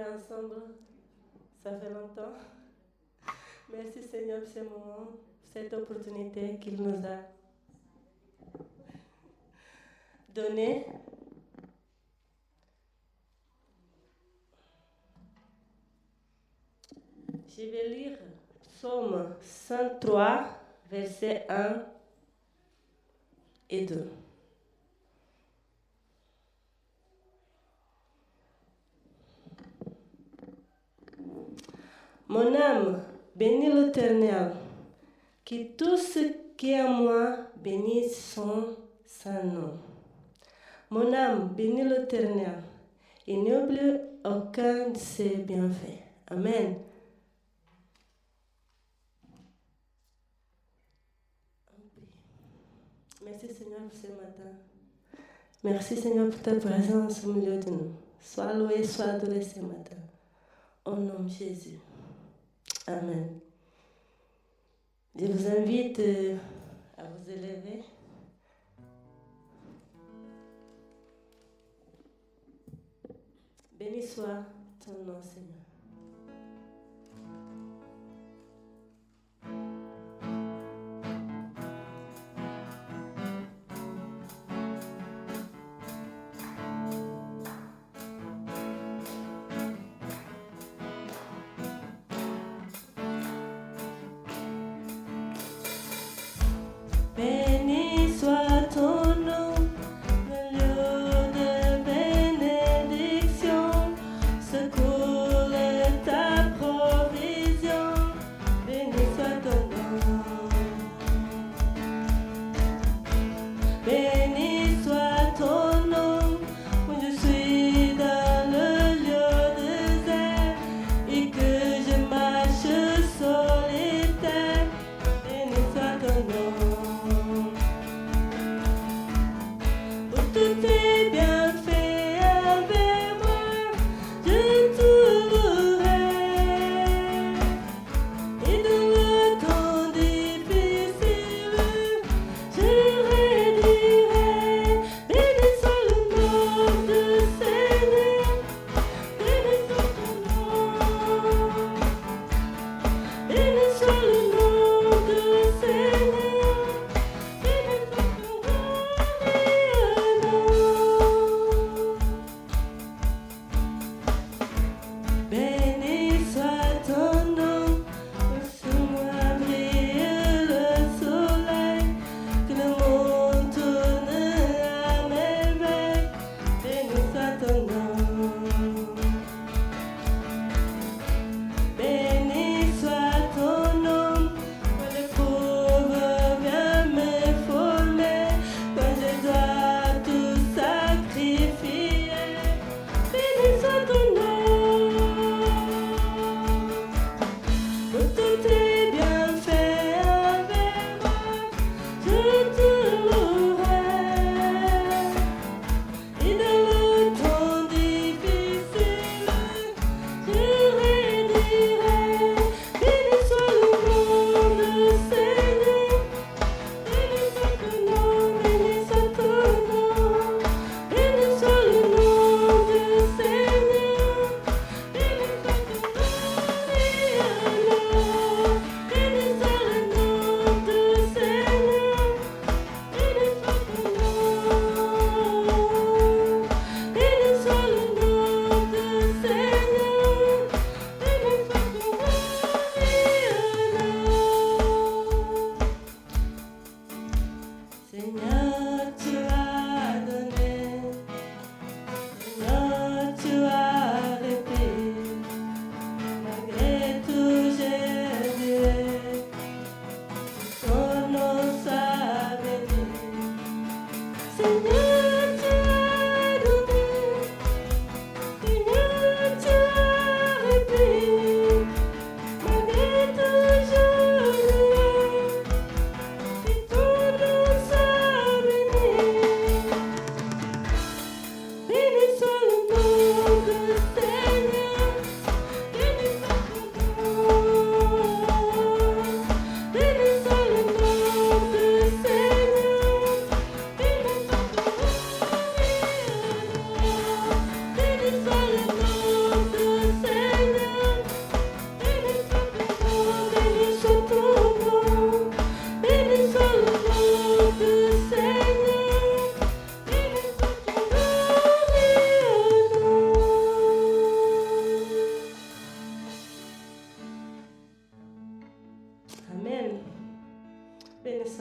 adorer ensemble. Ça fait longtemps. Merci Seigneur pour ce moment, cette opportunité qu'il nous a donnée. Je vais lire Psaume 103, versets 1 et 2. Mon âme bénit l'Éternel, que tout ce qui est en moi bénisse son saint nom. Mon âme bénit l'Éternel et n'oublie aucun de ses bienfaits. Amen. Merci Seigneur pour ce matin. Merci Seigneur pour ta présence au milieu de nous. Sois loué, sois adoré ce matin. Au nom de Jésus. Amen. Je vous invite à vous élever. Béni soit ton nom, Seigneur. Béni soit ton nom, le lieu de bénédiction, secours ta provision. Béni soit ton nom. Béni soit ton nom, où je suis dans le lieu désert et que je marche solitaire. Béni soit ton nom. Tout est bien fait avec moi, je te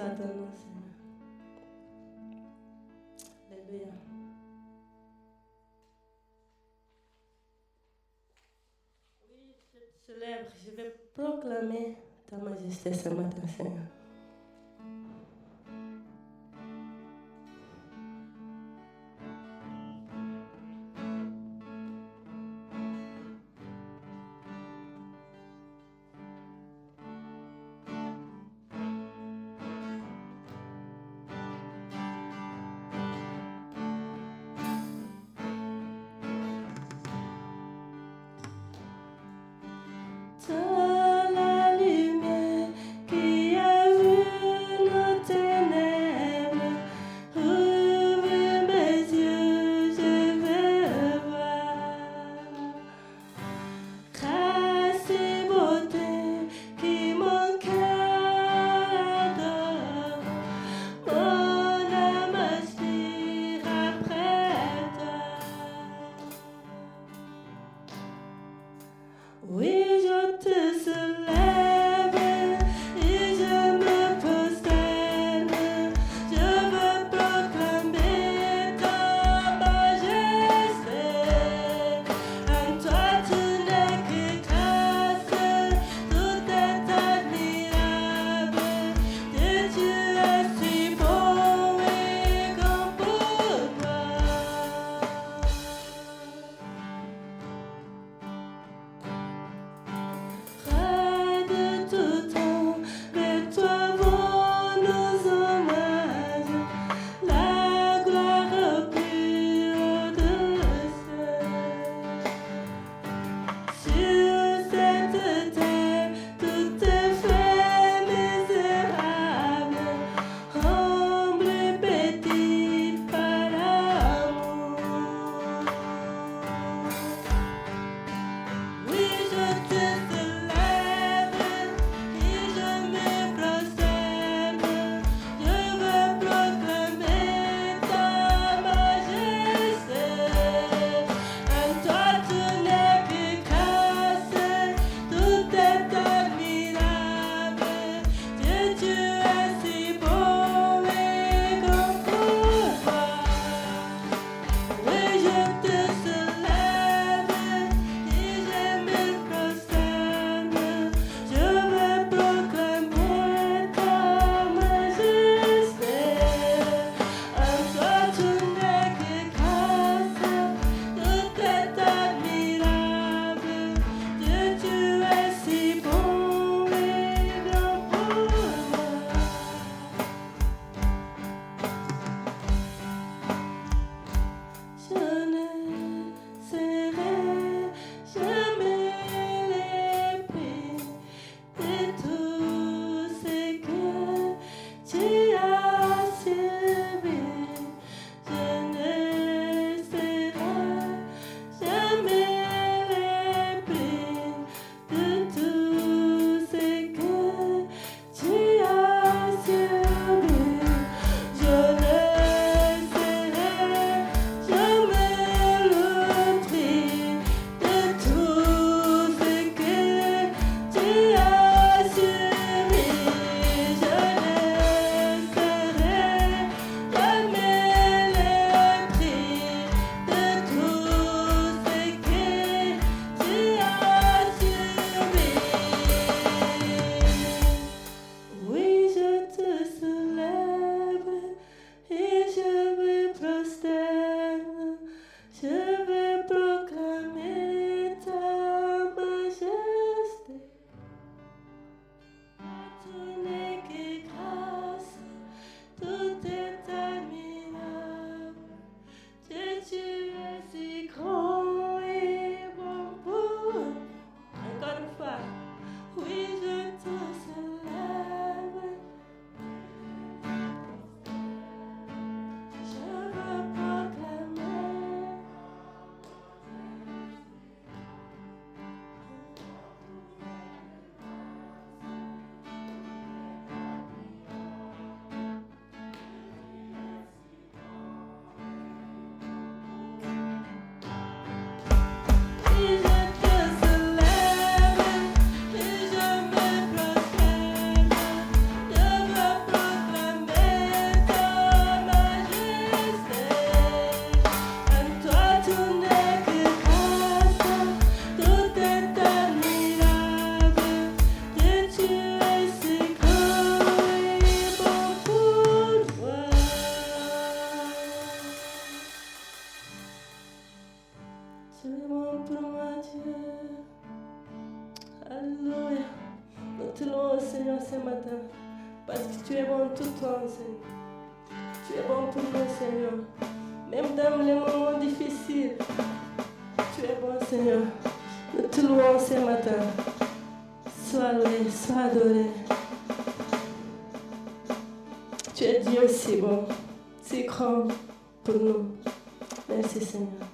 soit ton nom, Seigneur. Alléluia. Oui, je te célèbre, je vais proclamer ta majesté ce matin, Seigneur. La lumière qui a vu nos ténèbres, ouvre mes yeux, je veux voir. Grâce et beauté qui mon cœur adore, mon âme aspire après toi. Oui, je te soulève et je me prosterne. Je veux proclamer ta majesté. En toi tu n'es que grâce, tout est admirable. Et tu es si beau et grand pour moi. Seigneur, ce matin. Parce que tu es bon tout le temps, Seigneur. Tu es bon pour nous, Seigneur. Même dans les moments difficiles, tu es bon, Seigneur. Nous te louons ce matin. Sois loué, sois adoré. Tu es Dieu si bon, si grand pour nous. Merci, Seigneur.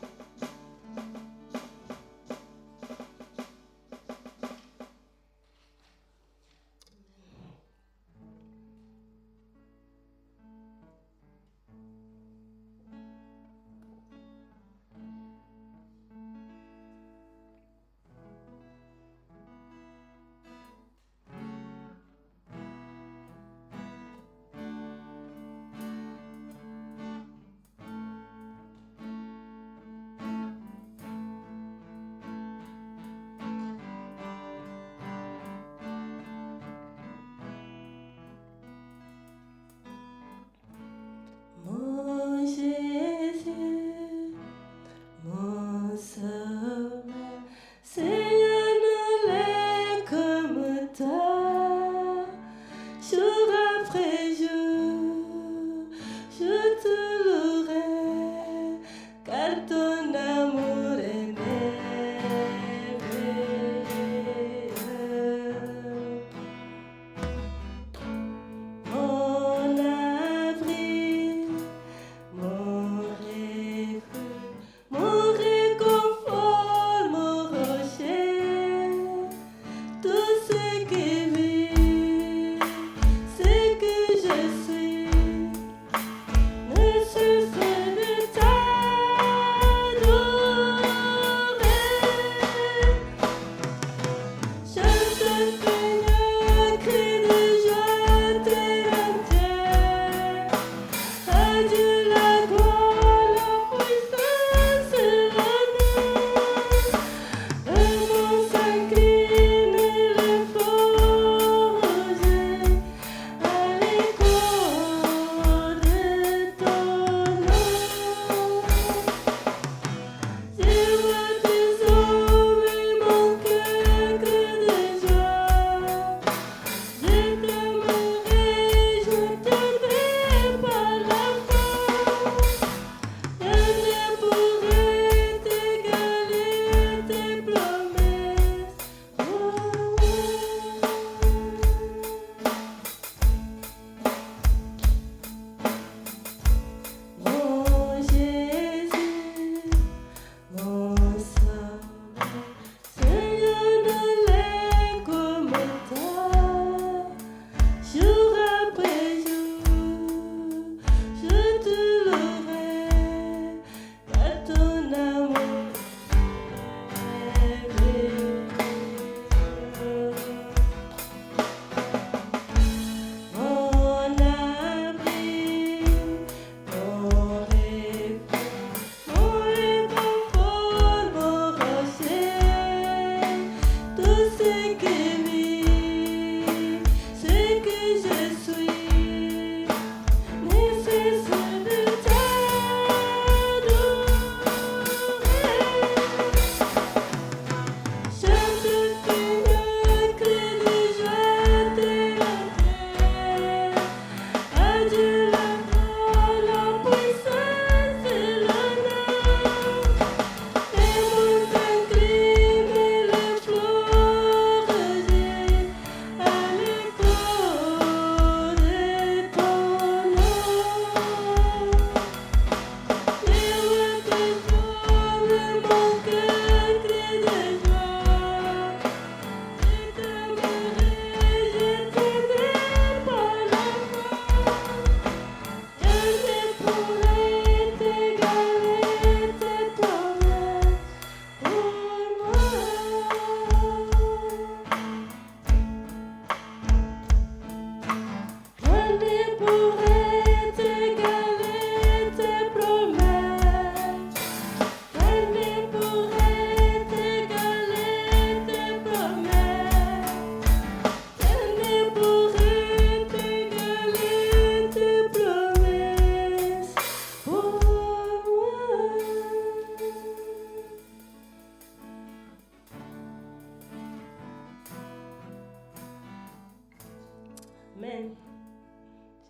Amen.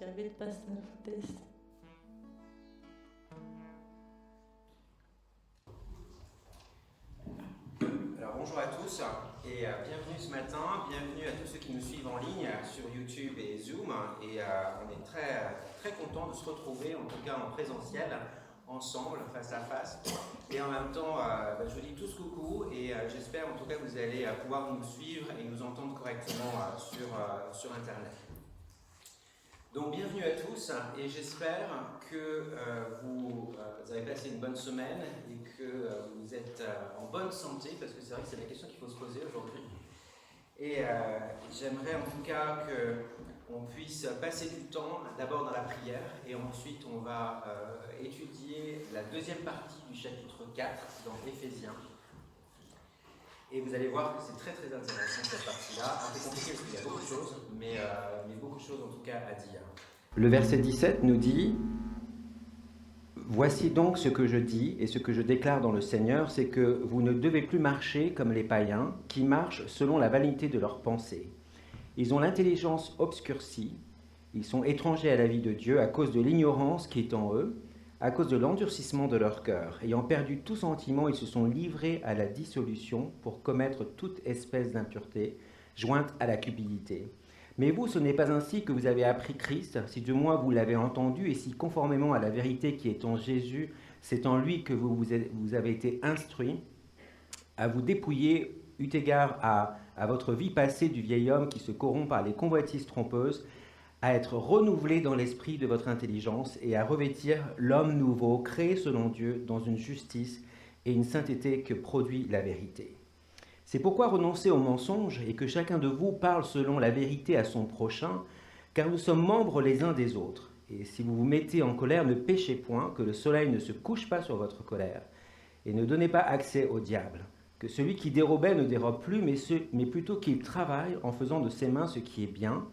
J'invite Pasteur Foutès. Alors bonjour à tous et bienvenue ce matin, bienvenue à tous ceux qui nous suivent en ligne sur YouTube et Zoom. Et on est très contents de se retrouver, en tout cas en présentiel, ensemble, face à face. Et en même temps, je vous dis tous coucou et j'espère en tout cas que vous allez pouvoir nous suivre et nous entendre correctement sur Internet. Donc bienvenue à tous et j'espère que vous avez passé une bonne semaine et que vous êtes en bonne santé, parce que c'est vrai que c'est la question qu'il faut se poser aujourd'hui. Et j'aimerais en tout cas qu'on puisse passer du temps d'abord dans la prière et ensuite on va étudier la deuxième partie du chapitre 4 dans Éphésiens. Et vous allez voir que c'est très intéressant cette partie-là, un peu compliquée parce qu'il y a beaucoup de choses, mais beaucoup de choses en tout cas à dire. Le verset 17 nous dit « Voici donc ce que je dis et ce que je déclare dans le Seigneur, c'est que vous ne devez plus marcher comme les païens qui marchent selon la vanité de leurs pensées. Ils ont l'intelligence obscurcie, ils sont étrangers à la vie de Dieu à cause de l'ignorance qui est en eux, à cause de l'endurcissement de leur cœur. Ayant perdu tout sentiment, ils se sont livrés à la dissolution pour commettre toute espèce d'impureté, jointe à la cupidité. Mais vous, ce n'est pas ainsi que vous avez appris Christ, si du moins vous l'avez entendu, et si conformément à la vérité qui est en Jésus, c'est en lui que vous avez été instruits, à vous dépouiller, eu égard à votre vie passée du vieil homme qui se corrompt par les convoitises trompeuses, à être renouvelé dans l'esprit de votre intelligence et à revêtir l'homme nouveau, créé selon Dieu, dans une justice et une sainteté que produit la vérité. C'est pourquoi renoncez au mensonge et que chacun de vous parle selon la vérité à son prochain, car nous sommes membres les uns des autres. Et si vous vous mettez en colère, ne péchez point, que le soleil ne se couche pas sur votre colère, et ne donnez pas accès au diable. Que celui qui dérobait ne dérobe plus, mais plutôt qu'il travaille en faisant de ses mains ce qui est bien,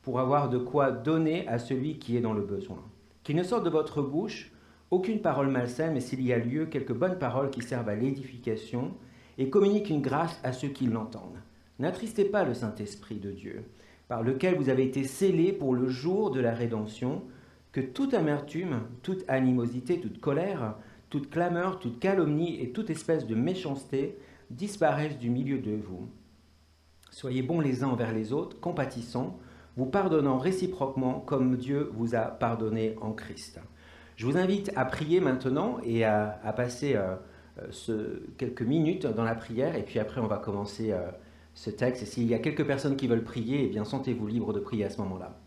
pour avoir de quoi donner à celui qui est dans le besoin. Qu'il ne sorte de votre bouche aucune parole malsaine, mais s'il y a lieu, quelques bonnes paroles qui servent à l'édification et communiquent une grâce à ceux qui l'entendent. N'attristez pas le Saint-Esprit de Dieu, par lequel vous avez été scellés pour le jour de la rédemption, que toute amertume, toute animosité, toute colère, toute clameur, toute calomnie et toute espèce de méchanceté disparaissent du milieu de vous. Soyez bons les uns envers les autres, compatissants, vous pardonnant réciproquement comme Dieu vous a pardonné en Christ. Je vous invite à prier maintenant et à passer quelques minutes dans la prière, et puis après on va commencer ce texte. Et s'il y a quelques personnes qui veulent prier, eh bien sentez-vous libre de prier à ce moment-là.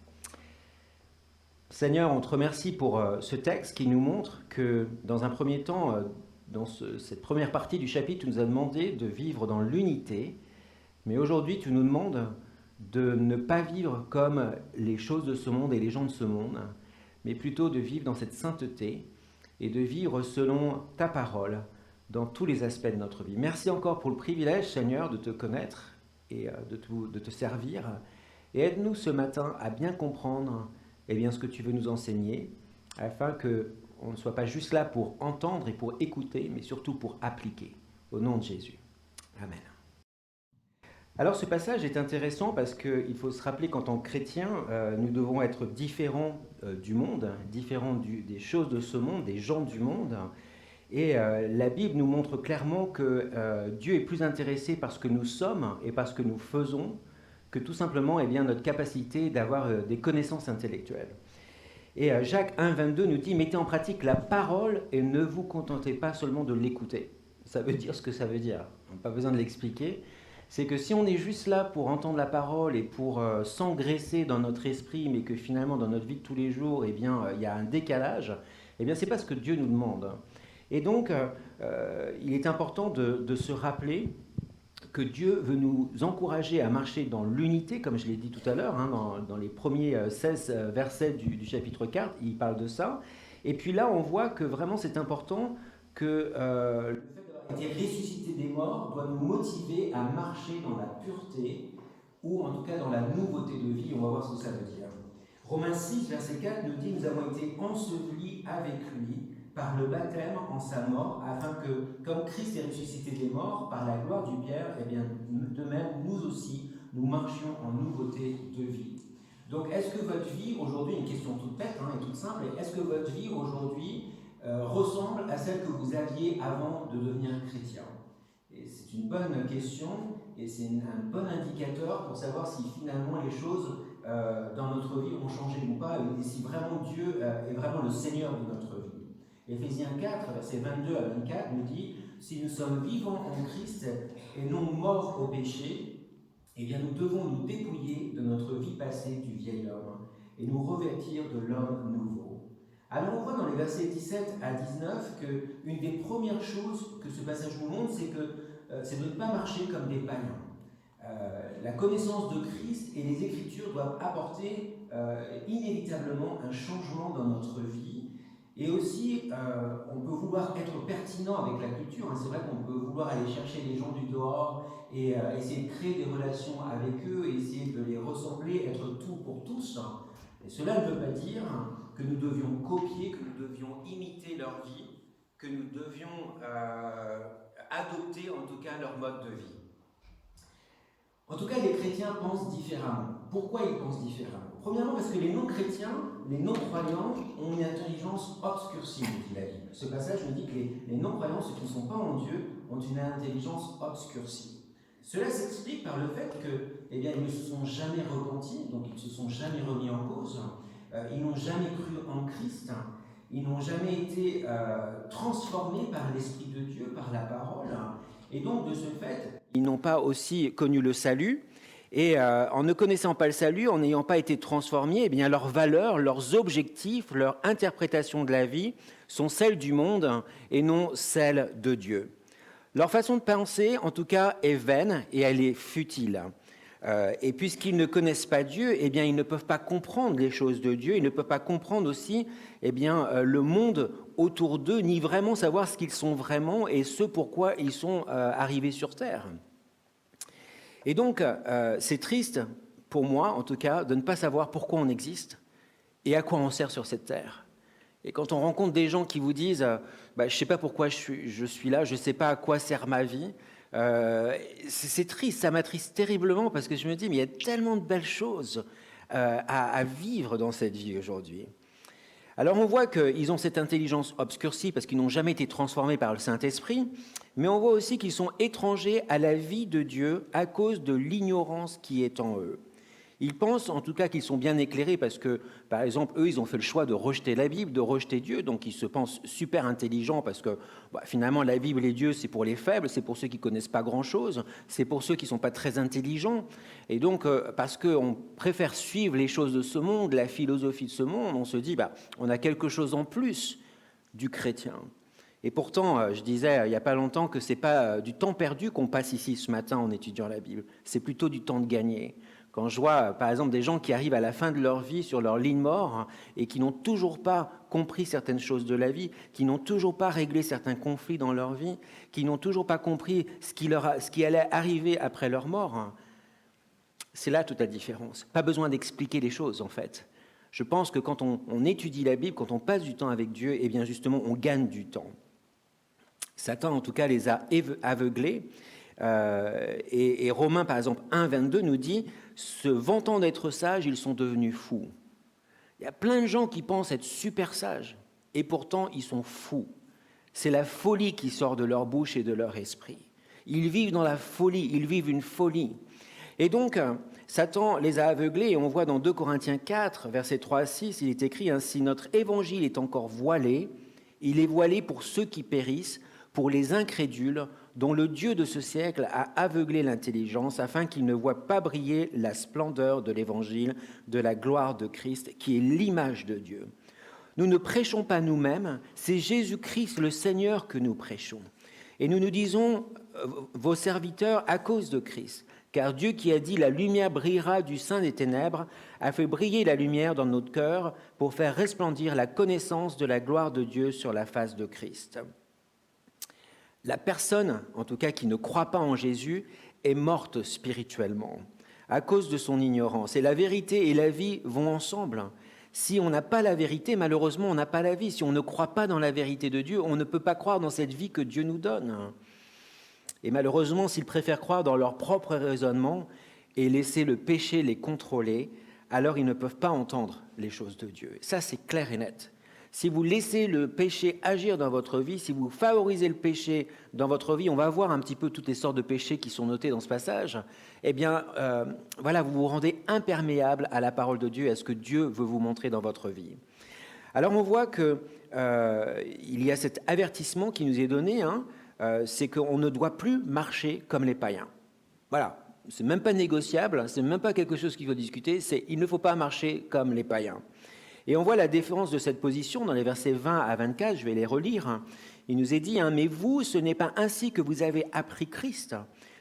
Seigneur, on te remercie pour ce texte qui nous montre que dans un premier temps, dans cette première partie du chapitre, tu nous as demandé de vivre dans l'unité, mais aujourd'hui tu nous demandes de ne pas vivre comme les choses de ce monde et les gens de ce monde, mais plutôt de vivre dans cette sainteté et de vivre selon ta parole dans tous les aspects de notre vie. Merci encore pour le privilège, Seigneur, de te connaître et de te servir. Et aide-nous ce matin à bien comprendre ce que tu veux nous enseigner, afin qu'on ne soit pas juste là pour entendre et pour écouter, mais surtout pour appliquer. Au nom de Jésus. Amen. Alors ce passage est intéressant parce qu'il faut se rappeler qu'en tant que chrétiens, nous devons être différents du monde, différents des choses de ce monde, des gens du monde. Et la Bible nous montre clairement que Dieu est plus intéressé par ce que nous sommes et par ce que nous faisons que tout simplement notre capacité d'avoir des connaissances intellectuelles. Et Jacques 1, 22 nous dit « Mettez en pratique la parole et ne vous contentez pas seulement de l'écouter ». Ça veut dire ce que ça veut dire, on n'a pas besoin de l'expliquer. C'est que si on est juste là pour entendre la parole et pour s'engraisser dans notre esprit, mais que finalement dans notre vie de tous les jours, il y a un décalage, c'est pas ce que Dieu nous demande. Et donc, il est important de se rappeler que Dieu veut nous encourager à marcher dans l'unité, comme je l'ai dit tout à l'heure, dans les premiers 16 versets du chapitre 4, il parle de ça. Et puis là, on voit que vraiment c'est important que le fait d'avoir été ressuscité des morts doit nous motiver à marcher dans la pureté, ou en tout cas dans la nouveauté de vie. On va voir ce que ça veut dire. Romains 6, verset 4 nous dit « Nous avons été ensevelis avec lui par le baptême en sa mort, afin que, comme Christ est ressuscité des morts, par la gloire du Père, de même, nous aussi, nous marchions en nouveauté de vie. » Donc, est-ce que votre vie aujourd'hui, une question toute bête et toute simple, est-ce que votre vie aujourd'hui ressemble à celle que vous aviez avant de devenir chrétien? Et c'est une bonne question et c'est un bon indicateur pour savoir si finalement les choses dans notre vie ont changé ou pas et si vraiment Dieu est vraiment le Seigneur de notre vie. Éphésiens 4, versets 22 à 24 nous dit « Si nous sommes vivants en Christ et non morts au péché, eh bien nous devons nous dépouiller de notre vie passée du vieil homme et nous revêtir de l'homme nouveau. » Alors on voit dans les versets 17 à 19 qu'une des premières choses que ce passage nous montre, c'est de ne pas marcher comme des païens. La connaissance de Christ et les Écritures doivent apporter inévitablement un changement dans notre vie. Et aussi, on peut vouloir être pertinent avec la culture. C'est vrai qu'on peut vouloir aller chercher les gens du dehors et essayer de créer des relations avec eux, et essayer de les ressembler, être tout pour tous. Et cela ne veut pas dire que nous devions copier, que nous devions imiter leur vie, que nous devions adopter en tout cas leur mode de vie. En tout cas, les chrétiens pensent différemment. Pourquoi ils pensent différemment? Premièrement, parce que les non-chrétiens, les non-croyants, ont une intelligence obscurcie, dit la Bible. Ce passage nous dit que les non-croyants, ceux qui ne sont pas en Dieu, ont une intelligence obscurcie. Cela s'explique par le fait qu'ils ne se sont jamais repentis, donc ils ne se sont jamais remis en cause, ils n'ont jamais cru en Christ, ils n'ont jamais été transformés par l'Esprit de Dieu, par la parole, et donc de ce fait, ils n'ont pas aussi connu le salut, et en ne connaissant pas le salut, en n'ayant pas été transformés, eh bien leurs valeurs, leurs objectifs, leur interprétation de la vie sont celles du monde et non celles de Dieu. Leur façon de penser, en tout cas, est vaine et elle est futile. Et puisqu'ils ne connaissent pas Dieu, eh bien, ils ne peuvent pas comprendre les choses de Dieu, ils ne peuvent pas comprendre aussi le monde autour d'eux, ni vraiment savoir ce qu'ils sont vraiment et ce pourquoi ils sont arrivés sur Terre. Et donc, c'est triste, pour moi en tout cas, de ne pas savoir pourquoi on existe et à quoi on sert sur cette Terre. Et quand on rencontre des gens qui vous disent je ne sais pas pourquoi je suis là, je ne sais pas à quoi sert ma vie, c'est triste, ça m'attriste terriblement parce que je me dis, mais il y a tellement de belles choses à vivre dans cette vie aujourd'hui. Alors on voit qu'ils ont cette intelligence obscurcie parce qu'ils n'ont jamais été transformés par le Saint-Esprit, mais on voit aussi qu'ils sont étrangers à la vie de Dieu à cause de l'ignorance qui est en eux. Ils pensent en tout cas qu'ils sont bien éclairés parce que, par exemple, eux, ils ont fait le choix de rejeter la Bible, de rejeter Dieu, donc ils se pensent super intelligents parce que finalement, la Bible et Dieu, c'est pour les faibles, c'est pour ceux qui ne connaissent pas grand-chose, c'est pour ceux qui ne sont pas très intelligents. Et donc, parce qu'on préfère suivre les choses de ce monde, la philosophie de ce monde, on se dit, on a quelque chose en plus du chrétien. Et pourtant, je disais il n'y a pas longtemps que ce n'est pas du temps perdu qu'on passe ici ce matin en étudiant la Bible, c'est plutôt du temps de gagner. Quand je vois, par exemple, des gens qui arrivent à la fin de leur vie sur leur lit de mort et qui n'ont toujours pas compris certaines choses de la vie, qui n'ont toujours pas réglé certains conflits dans leur vie, qui n'ont toujours pas compris ce qui allait arriver après leur mort, c'est là toute la différence. Pas besoin d'expliquer les choses, en fait. Je pense que quand on étudie la Bible, quand on passe du temps avec Dieu, eh bien justement, on gagne du temps. Satan, en tout cas, les a aveuglés. Et Romains, par exemple, 1, 22 nous dit « Se vantant d'être sages, ils sont devenus fous ». Il y a plein de gens qui pensent être super sages, et pourtant ils sont fous. C'est la folie qui sort de leur bouche et de leur esprit. Ils vivent dans la folie, ils vivent une folie. Et donc, Satan les a aveuglés, et on voit dans 2 Corinthiens 4, versets 3 à 6, il est écrit ainsi « Notre évangile est encore voilé, il est voilé pour ceux qui périssent, pour les incrédules, dont le Dieu de ce siècle a aveuglé l'intelligence, afin qu'ils ne voient pas briller la splendeur de l'évangile, de la gloire de Christ, qui est l'image de Dieu. Nous ne prêchons pas nous-mêmes, c'est Jésus-Christ le Seigneur que nous prêchons. Et nous nous disons, vos serviteurs, à cause de Christ. Car Dieu qui a dit « La lumière brillera du sein des ténèbres » a fait briller la lumière dans notre cœur pour faire resplendir la connaissance de la gloire de Dieu sur la face de Christ. La personne, en tout cas, qui ne croit pas en Jésus, est morte spirituellement à cause de son ignorance. Et la vérité et la vie vont ensemble. Si on n'a pas la vérité, malheureusement, on n'a pas la vie. Si on ne croit pas dans la vérité de Dieu, on ne peut pas croire dans cette vie que Dieu nous donne. Et malheureusement, s'ils préfèrent croire dans leur propre raisonnement et laisser le péché les contrôler, alors ils ne peuvent pas entendre les choses de Dieu. Ça, c'est clair et net. Si vous laissez le péché agir dans votre vie, si vous favorisez le péché dans votre vie, on va voir un petit peu toutes les sortes de péchés qui sont notés dans ce passage, eh bien, voilà, vous vous rendez imperméable à la parole de Dieu et à ce que Dieu veut vous montrer dans votre vie. Alors, on voit qu'il y a cet avertissement qui nous est donné, c'est qu'on ne doit plus marcher comme les païens. Voilà, c'est même pas négociable, c'est même pas quelque chose qu'il faut discuter, c'est il ne faut pas marcher comme les païens. Et on voit la différence de cette position dans les versets 20 à 24, je vais les relire. Il nous est dit, mais vous, ce n'est pas ainsi que vous avez appris Christ,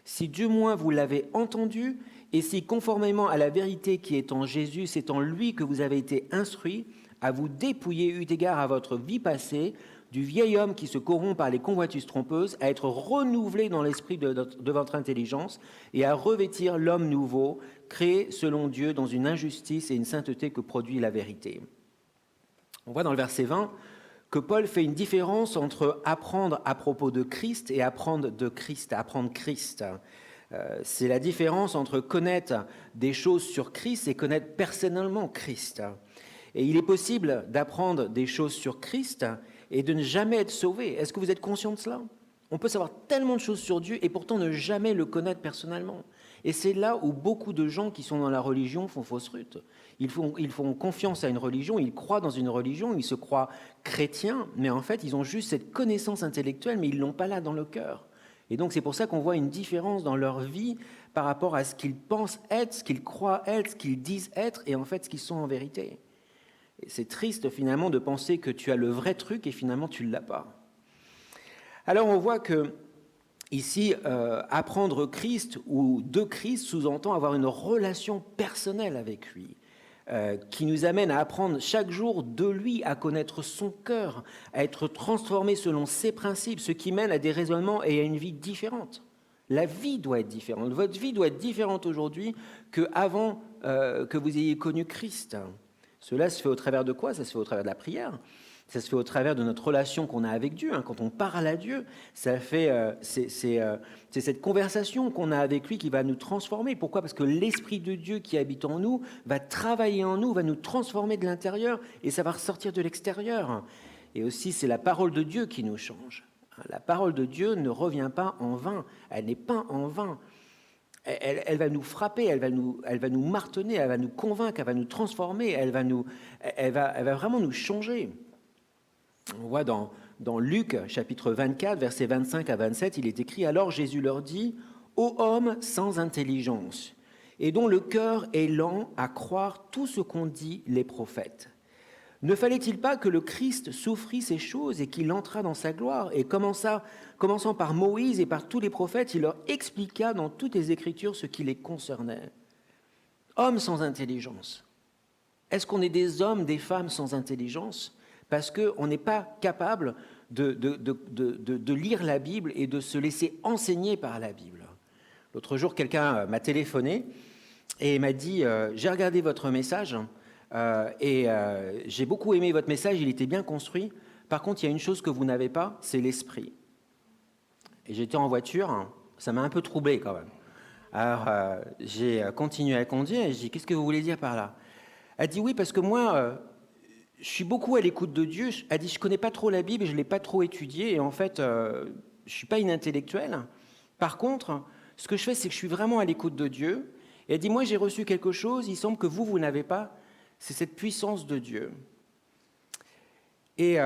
si du moins vous l'avez entendu, et si conformément à la vérité qui est en Jésus, c'est en lui que vous avez été instruits, à vous dépouiller eu égard à votre vie passée, du vieil homme qui se corrompt par les convoitises trompeuses, à être renouvelé dans l'esprit de votre intelligence et à revêtir l'homme nouveau, créé selon Dieu dans une injustice et une sainteté que produit la vérité. On voit dans le verset 20 que Paul fait une différence entre apprendre à propos de Christ et apprendre de Christ, apprendre Christ. C'est la différence entre connaître des choses sur Christ et connaître personnellement Christ. Et il est possible d'apprendre des choses sur Christ et de ne jamais être sauvé. Est-ce que vous êtes conscient de cela ? On peut savoir tellement de choses sur Dieu et pourtant ne jamais le connaître personnellement. Et c'est là où beaucoup de gens qui sont dans la religion font fausse route. Ils font confiance à une religion, ils croient dans une religion, ils se croient chrétiens, mais en fait, ils ont juste cette connaissance intellectuelle, mais ils ne l'ont pas là dans le cœur. Et donc, c'est pour ça qu'on voit une différence dans leur vie par rapport à ce qu'ils pensent être, ce qu'ils croient être, ce qu'ils disent être, et en fait, ce qu'ils sont en vérité. Et c'est triste, finalement, de penser que tu as le vrai truc et finalement, tu ne l'as pas. Alors, on voit que ici, apprendre Christ ou de Christ sous-entend avoir une relation personnelle avec lui, qui nous amène à apprendre chaque jour de lui, à connaître son cœur, à être transformé selon ses principes, ce qui mène à des raisonnements et à une vie différente. La vie doit être différente. Votre vie doit être différente aujourd'hui qu'avant que vous ayez connu Christ. Cela se fait au travers de quoi ? Ça se fait au travers de la prière. Ça se fait au travers de notre relation qu'on a avec Dieu. Quand on parle à Dieu, c'est cette conversation qu'on a avec lui qui va nous transformer. Pourquoi ? Parce que l'Esprit de Dieu qui habite en nous va travailler en nous, va nous transformer de l'intérieur et ça va ressortir de l'extérieur. Et aussi, c'est la parole de Dieu qui nous change. La parole de Dieu ne revient pas en vain. Elle n'est pas en vain. Elle va nous frapper, elle va nous marteler, elle va nous convaincre, elle va nous transformer, elle va vraiment nous changer. On voit dans Luc, chapitre 24, versets 25 à 27, il est écrit « Alors Jésus leur dit, ô hommes sans intelligence, et dont le cœur est lent à croire tout ce qu'ont dit les prophètes. Ne fallait-il pas que le Christ souffrit ces choses et qu'il entrât dans sa gloire ?» Et commençant par Moïse et par tous les prophètes, il leur expliqua dans toutes les Écritures ce qui les concernait. Hommes sans intelligence. Est-ce qu'on est des hommes, des femmes sans intelligence ? Parce qu'on n'est pas capable de lire la Bible et de se laisser enseigner par la Bible. L'autre jour, quelqu'un m'a téléphoné et m'a dit « J'ai regardé votre message et j'ai beaucoup aimé votre message, il était bien construit. Par contre, il y a une chose que vous n'avez pas, c'est l'esprit. » Et j'étais en voiture, ça m'a un peu troublé quand même. Alors, j'ai continué à conduire et je dis « Qu'est-ce que vous voulez dire par là ?» Elle dit « Oui, parce que moi... je suis beaucoup à l'écoute de Dieu. » Elle dit, je ne connais pas trop la Bible et je ne l'ai pas trop étudiée. Et en fait, je ne suis pas une intellectuelle. Par contre, ce que je fais, c'est que je suis vraiment à l'écoute de Dieu. Et elle dit, moi, j'ai reçu quelque chose, il semble que vous n'avez pas. C'est cette puissance de Dieu. Et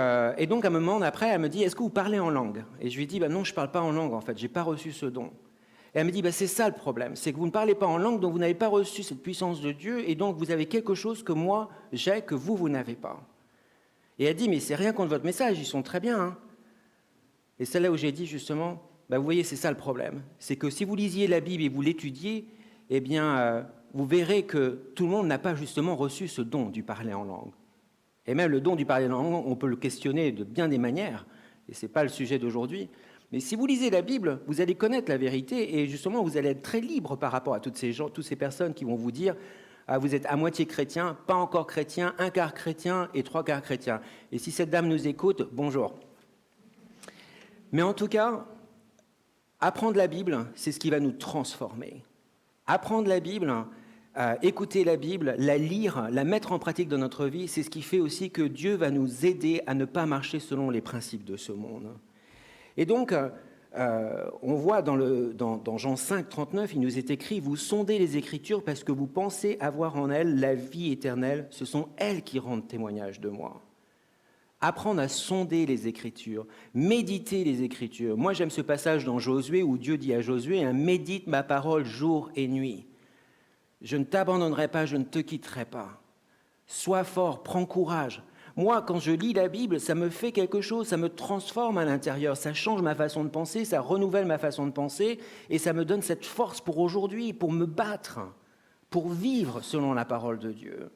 donc, à un moment après, elle me dit, est-ce que vous parlez en langue ? Et je lui dis, non, je ne parle pas en langue, en fait. Je n'ai pas reçu ce don. Et elle me dit, c'est ça le problème, c'est que vous ne parlez pas en langue, donc vous n'avez pas reçu cette puissance de Dieu, et donc vous avez quelque chose que moi, j'ai, que vous n'avez pas. Et elle dit, mais c'est rien contre votre message, ils sont très bien. Et c'est là où j'ai dit justement, vous voyez, c'est ça le problème. C'est que si vous lisiez la Bible et vous l'étudiez, eh bien, vous verrez que tout le monde n'a pas justement reçu ce don du parler en langue. Et même le don du parler en langue, on peut le questionner de bien des manières, et ce n'est pas le sujet d'aujourd'hui. Mais si vous lisez la Bible, vous allez connaître la vérité et justement, vous allez être très libre par rapport à toutes ces personnes qui vont vous dire « vous êtes à moitié chrétien, pas encore chrétien, un quart chrétien et trois quarts chrétien ». Et si cette dame nous écoute, bonjour. Mais en tout cas, apprendre la Bible, c'est ce qui va nous transformer. Apprendre la Bible, écouter la Bible, la lire, la mettre en pratique dans notre vie, c'est ce qui fait aussi que Dieu va nous aider à ne pas marcher selon les principes de ce monde. Et donc, on voit dans Jean 5, 39, il nous est écrit « Vous sondez les Écritures parce que vous pensez avoir en elles la vie éternelle. Ce sont elles qui rendent témoignage de moi. » Apprendre à sonder les Écritures, méditer les Écritures. Moi, j'aime ce passage dans Josué où Dieu dit à Josué « Médite ma parole jour et nuit. Je ne t'abandonnerai pas, je ne te quitterai pas. Sois fort, prends courage. » Moi, quand je lis la Bible, ça me fait quelque chose, ça me transforme à l'intérieur, ça change ma façon de penser, ça renouvelle ma façon de penser et ça me donne cette force pour aujourd'hui, pour me battre, pour vivre selon la parole de Dieu.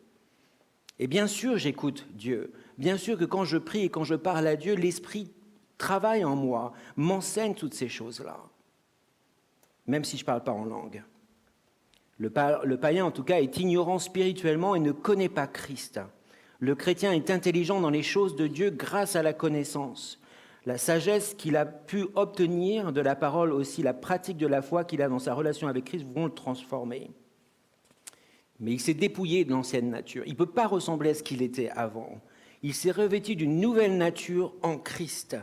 Et bien sûr, j'écoute Dieu. Bien sûr que quand je prie et quand je parle à Dieu, l'Esprit travaille en moi, m'enseigne toutes ces choses-là, même si je ne parle pas en langue. Le païen, en tout cas, est ignorant spirituellement et ne connaît pas Christ. Le chrétien est intelligent dans les choses de Dieu grâce à la connaissance. La sagesse qu'il a pu obtenir de la parole, aussi la pratique de la foi qu'il a dans sa relation avec Christ vont le transformer. Mais il s'est dépouillé de l'ancienne nature. Il ne peut pas ressembler à ce qu'il était avant. Il s'est revêtu d'une nouvelle nature en Christ.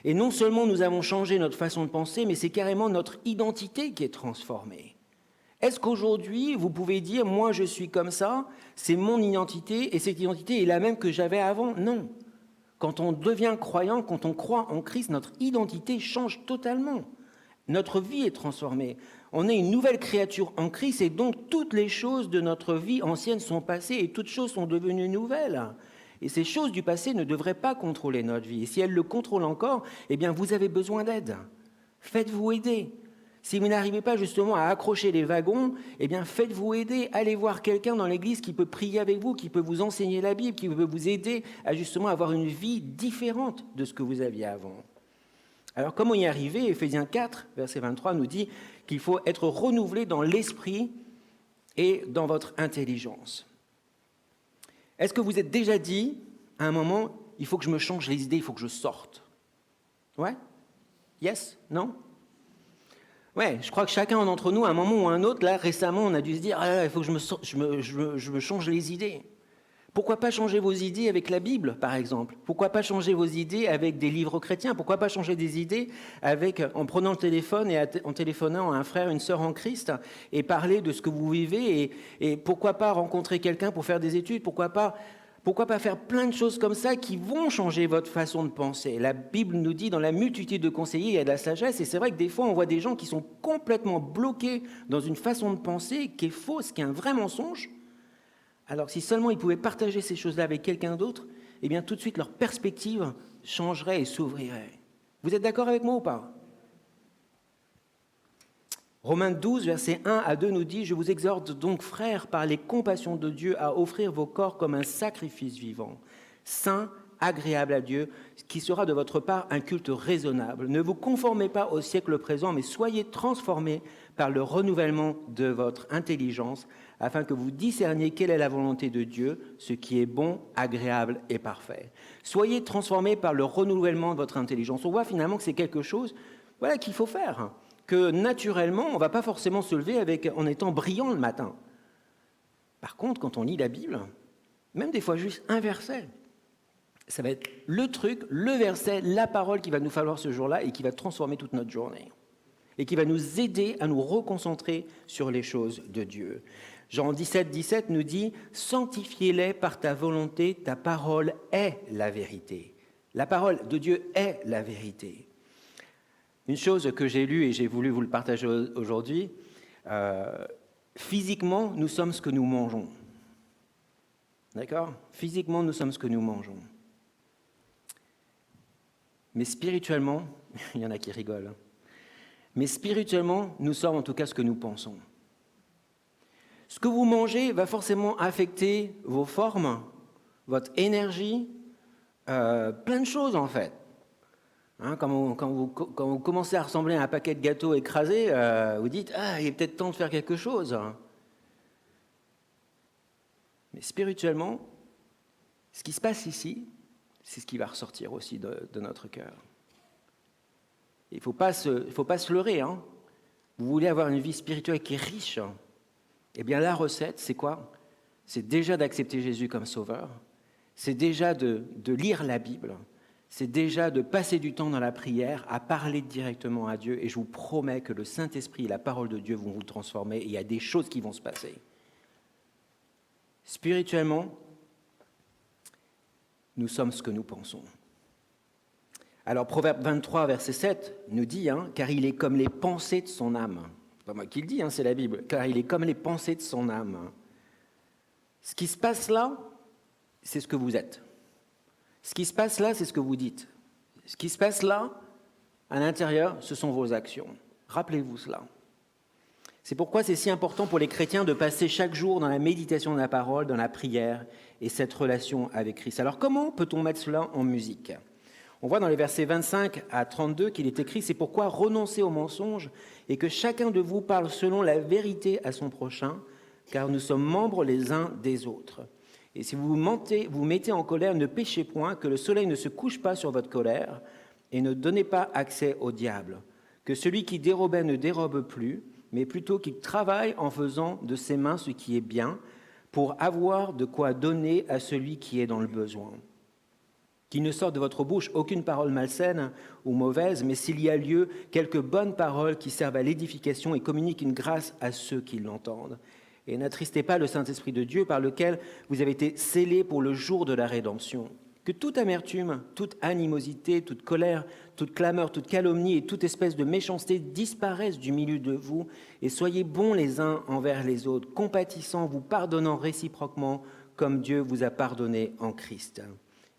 Et non seulement nous avons changé notre façon de penser, mais c'est carrément notre identité qui est transformée. Est-ce qu'aujourd'hui, vous pouvez dire « moi, je suis comme ça, c'est mon identité, et cette identité est la même que j'avais avant » Non. Quand on devient croyant, quand on croit en Christ, notre identité change totalement. Notre vie est transformée. On est une nouvelle créature en Christ, et donc toutes les choses de notre vie ancienne sont passées, et toutes choses sont devenues nouvelles. Et ces choses du passé ne devraient pas contrôler notre vie. Et si elles le contrôlent encore, eh bien, vous avez besoin d'aide. Faites-vous aider. Si vous n'arrivez pas justement à accrocher les wagons, eh bien faites-vous aider. Allez voir quelqu'un dans l'église qui peut prier avec vous, qui peut vous enseigner la Bible, qui peut vous aider à justement avoir une vie différente de ce que vous aviez avant. Alors comment y arriver ? Éphésiens 4, verset 23 nous dit qu'il faut être renouvelé dans l'esprit et dans votre intelligence. Est-ce que vous êtes déjà dit, à un moment, il faut que je me change les idées, il faut que je sorte ? Ouais ? Yes ? Non ? Ouais, je crois que chacun d'entre nous, à un moment ou à un autre, là, récemment, on a dû se dire « Ah, il faut que je me change les idées ». Pourquoi pas changer vos idées avec la Bible, par exemple ? Pourquoi pas changer vos idées avec des livres chrétiens ? Pourquoi pas changer des idées en prenant le téléphone et en téléphonant à un frère, une sœur en Christ et parler de ce que vous vivez et pourquoi pas rencontrer quelqu'un pour faire des études ? Pourquoi pas faire plein de choses comme ça qui vont changer votre façon de penser ? La Bible nous dit, dans la multitude de conseillers, il y a de la sagesse. Et c'est vrai que des fois, on voit des gens qui sont complètement bloqués dans une façon de penser qui est fausse, qui est un vrai mensonge. Alors si seulement ils pouvaient partager ces choses-là avec quelqu'un d'autre, eh bien tout de suite, leur perspective changerait et s'ouvrirait. Vous êtes d'accord avec moi ou pas ? Romains 12, versets 1 à 2 nous dit « Je vous exhorte donc, frères, par les compassions de Dieu, à offrir vos corps comme un sacrifice vivant, saint, agréable à Dieu, qui sera de votre part un culte raisonnable. Ne vous conformez pas au siècle présent, mais soyez transformés par le renouvellement de votre intelligence, afin que vous discerniez quelle est la volonté de Dieu, ce qui est bon, agréable et parfait. » Soyez transformés par le renouvellement de votre intelligence. On voit finalement que c'est quelque chose qu'il faut faire. Que naturellement, on ne va pas forcément se lever en étant brillant le matin. Par contre, quand on lit la Bible, même des fois juste un verset, ça va être le truc, le verset, la parole qu'il va nous falloir ce jour-là et qui va transformer toute notre journée. Et qui va nous aider à nous reconcentrer sur les choses de Dieu. Jean 17, 17 nous dit « Sanctifiez-les par ta volonté, ta parole est la vérité. » La parole de Dieu est la vérité. Une chose que j'ai lue et j'ai voulu vous le partager aujourd'hui, physiquement, nous sommes ce que nous mangeons. D'accord ? Physiquement, nous sommes ce que nous mangeons. Mais spirituellement, il y en a qui rigolent, mais spirituellement, nous sommes en tout cas ce que nous pensons. Ce que vous mangez va forcément affecter vos formes, votre énergie, plein de choses en fait. Quand vous commencez à ressembler à un paquet de gâteaux écrasés, vous dites « Ah, il est peut-être temps de faire quelque chose ». Mais spirituellement, ce qui se passe ici, c'est ce qui va ressortir aussi de notre cœur. Il ne faut pas se leurrer. Vous voulez avoir une vie spirituelle qui est riche, Eh bien, la recette, c'est quoi? C'est déjà d'accepter Jésus comme sauveur, c'est déjà de lire la Bible, c'est déjà de passer du temps dans la prière, à parler directement à Dieu, et je vous promets que le Saint-Esprit et la parole de Dieu vont vous transformer, et il y a des choses qui vont se passer. Spirituellement, nous sommes ce que nous pensons. Alors, Proverbe 23, verset 7 nous dit, car il est comme les pensées de son âme. C'est pas moi qui le dis, c'est la Bible. Car il est comme les pensées de son âme. Ce qui se passe là, c'est ce que vous êtes. Ce qui se passe là, c'est ce que vous dites. Ce qui se passe là, à l'intérieur, ce sont vos actions. Rappelez-vous cela. C'est pourquoi c'est si important pour les chrétiens de passer chaque jour dans la méditation de la parole, dans la prière et cette relation avec Christ. Alors comment peut-on mettre cela en musique ? On voit dans les versets 25 à 32 qu'il est écrit « C'est pourquoi renoncez au mensonge et que chacun de vous parle selon la vérité à son prochain, car nous sommes membres les uns des autres. Et si vous mentez, vous mettez en colère, ne péchez point, que le soleil ne se couche pas sur votre colère et ne donnez pas accès au diable. Que celui qui dérobait ne dérobe plus, mais plutôt qu'il travaille en faisant de ses mains ce qui est bien, pour avoir de quoi donner à celui qui est dans le besoin. Qu'il ne sorte de votre bouche aucune parole malsaine ou mauvaise, mais s'il y a lieu, quelques bonnes paroles qui servent à l'édification et communiquent une grâce à ceux qui l'entendent. Et n'attristez pas le Saint-Esprit de Dieu par lequel vous avez été scellés pour le jour de la rédemption. Que toute amertume, toute animosité, toute colère, toute clameur, toute calomnie et toute espèce de méchanceté disparaissent du milieu de vous et soyez bons les uns envers les autres, compatissants, vous pardonnant réciproquement comme Dieu vous a pardonné en Christ.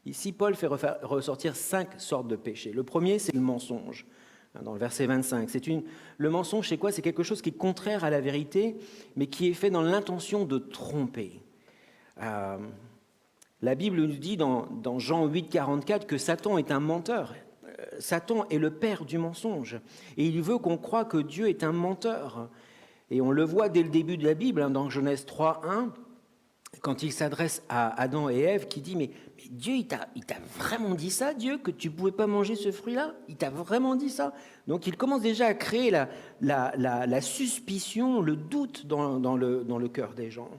Ici, Paul fait ressortir 5 sortes de péchés. Le premier, c'est le mensonge. Dans le verset 25, le mensonge, c'est quoi? C'est quelque chose qui est contraire à la vérité, mais qui est fait dans l'intention de tromper. La Bible nous dit dans Jean 8, 44 que Satan est un menteur. Satan est le père du mensonge. Et il veut qu'on croie que Dieu est un menteur. Et on le voit dès le début de la Bible, dans Genèse 3, 1, quand il s'adresse à Adam et Ève, qui dit « Mais Dieu, il t'a vraiment dit ça, Dieu, que tu ne pouvais pas manger ce fruit-là? Il t'a vraiment dit ça ?» Donc il commence déjà à créer la suspicion, le doute dans le cœur des gens.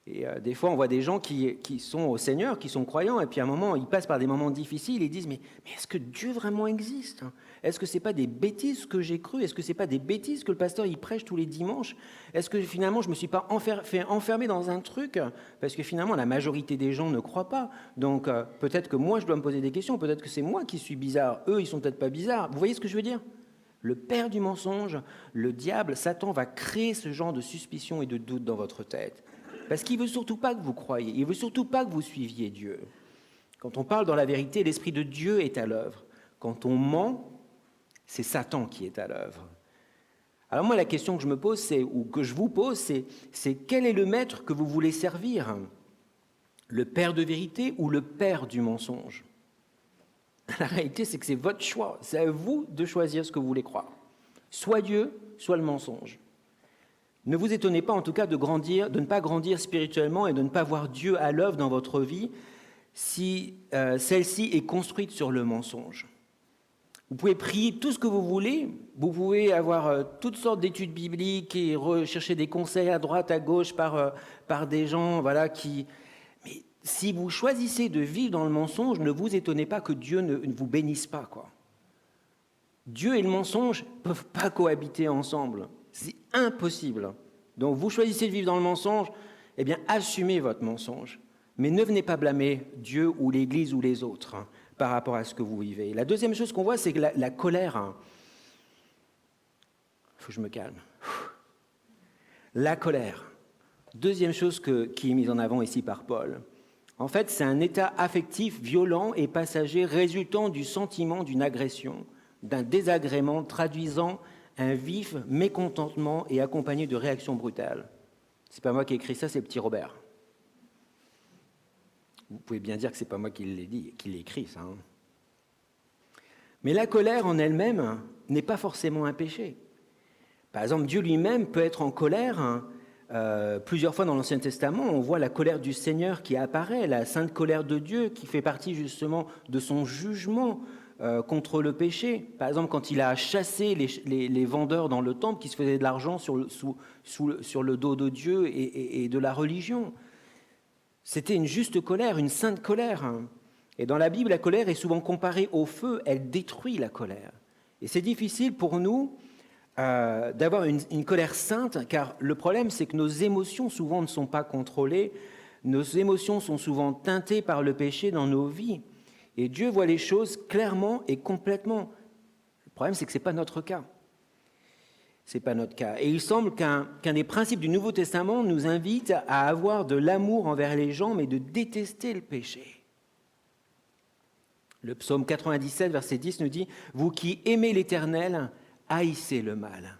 Et des fois, on voit des gens qui sont au Seigneur, qui sont croyants, et puis à un moment, ils passent par des moments difficiles et ils disent « Mais est-ce que Dieu vraiment existe? Est-ce que ce n'est pas des bêtises que j'ai cru? Est-ce que ce n'est pas des bêtises que le pasteur il prêche tous les dimanches? Est-ce que finalement, je ne me suis pas fait enfermer dans un truc? Parce que finalement, la majorité des gens ne croient pas. Donc peut-être que moi, je dois me poser des questions. Peut-être que c'est moi qui suis bizarre. Eux, ils ne sont peut-être pas bizarres. Vous voyez ce que je veux dire? Le père du mensonge, le diable, Satan, va créer ce genre de suspicion et de doute dans votre tête. Parce qu'il ne veut surtout pas que vous croyiez, il ne veut surtout pas que vous suiviez Dieu. Quand on parle dans la vérité, l'Esprit de Dieu est à l'œuvre. Quand on ment, c'est Satan qui est à l'œuvre. Alors moi, la question que je me pose, ou que je vous pose, c'est quel est le maître que vous voulez servir? Le père de vérité ou le père du mensonge? La réalité, c'est que c'est votre choix. C'est à vous de choisir ce que vous voulez croire. Soit Dieu, soit le mensonge. Ne vous étonnez pas en tout cas de ne pas grandir spirituellement et de ne pas voir Dieu à l'œuvre dans votre vie si celle-ci est construite sur le mensonge. Vous pouvez prier tout ce que vous voulez, vous pouvez avoir toutes sortes d'études bibliques et rechercher des conseils à droite, à gauche par des gens qui... Mais si vous choisissez de vivre dans le mensonge, ne vous étonnez pas que Dieu ne vous bénisse pas, Dieu et le mensonge ne peuvent pas cohabiter ensemble. C'est impossible. Donc vous choisissez de vivre dans le mensonge, eh bien assumez votre mensonge. Mais ne venez pas blâmer Dieu ou l'Église ou les autres par rapport à ce que vous vivez. La deuxième chose qu'on voit, c'est que la colère. Il faut que je me calme. La colère. Deuxième chose qui est mise en avant ici par Paul. En fait, c'est un état affectif violent et passager résultant du sentiment d'une agression, d'un désagrément traduisant un vif mécontentement et accompagné de réactions brutales. C'est pas moi qui ai écrit ça, c'est petit Robert. Vous pouvez bien dire que c'est pas moi qui l'ai écrit, ça. Mais la colère en elle-même n'est pas forcément un péché. Par exemple, Dieu lui-même peut être en colère. Plusieurs fois dans l'Ancien Testament, on voit la colère du Seigneur qui apparaît, la sainte colère de Dieu qui fait partie justement de son jugement contre le péché. Par exemple, quand il a chassé les vendeurs dans le temple qui se faisaient de l'argent sur le dos de Dieu et de la religion. C'était une juste colère, une sainte colère. Et dans la Bible, la colère est souvent comparée au feu, elle détruit la colère. Et c'est difficile pour nous d'avoir une colère sainte, car le problème, c'est que nos émotions souvent ne sont pas contrôlées, nos émotions sont souvent teintées par le péché dans nos vies. Et Dieu voit les choses clairement et complètement. Le problème, c'est que ce n'est pas notre cas. Ce n'est pas notre cas. Et il semble qu'un des principes du Nouveau Testament nous invite à avoir de l'amour envers les gens, mais de détester le péché. Le psaume 97, verset 10 nous dit « Vous qui aimez l'Éternel, haïssez le mal. »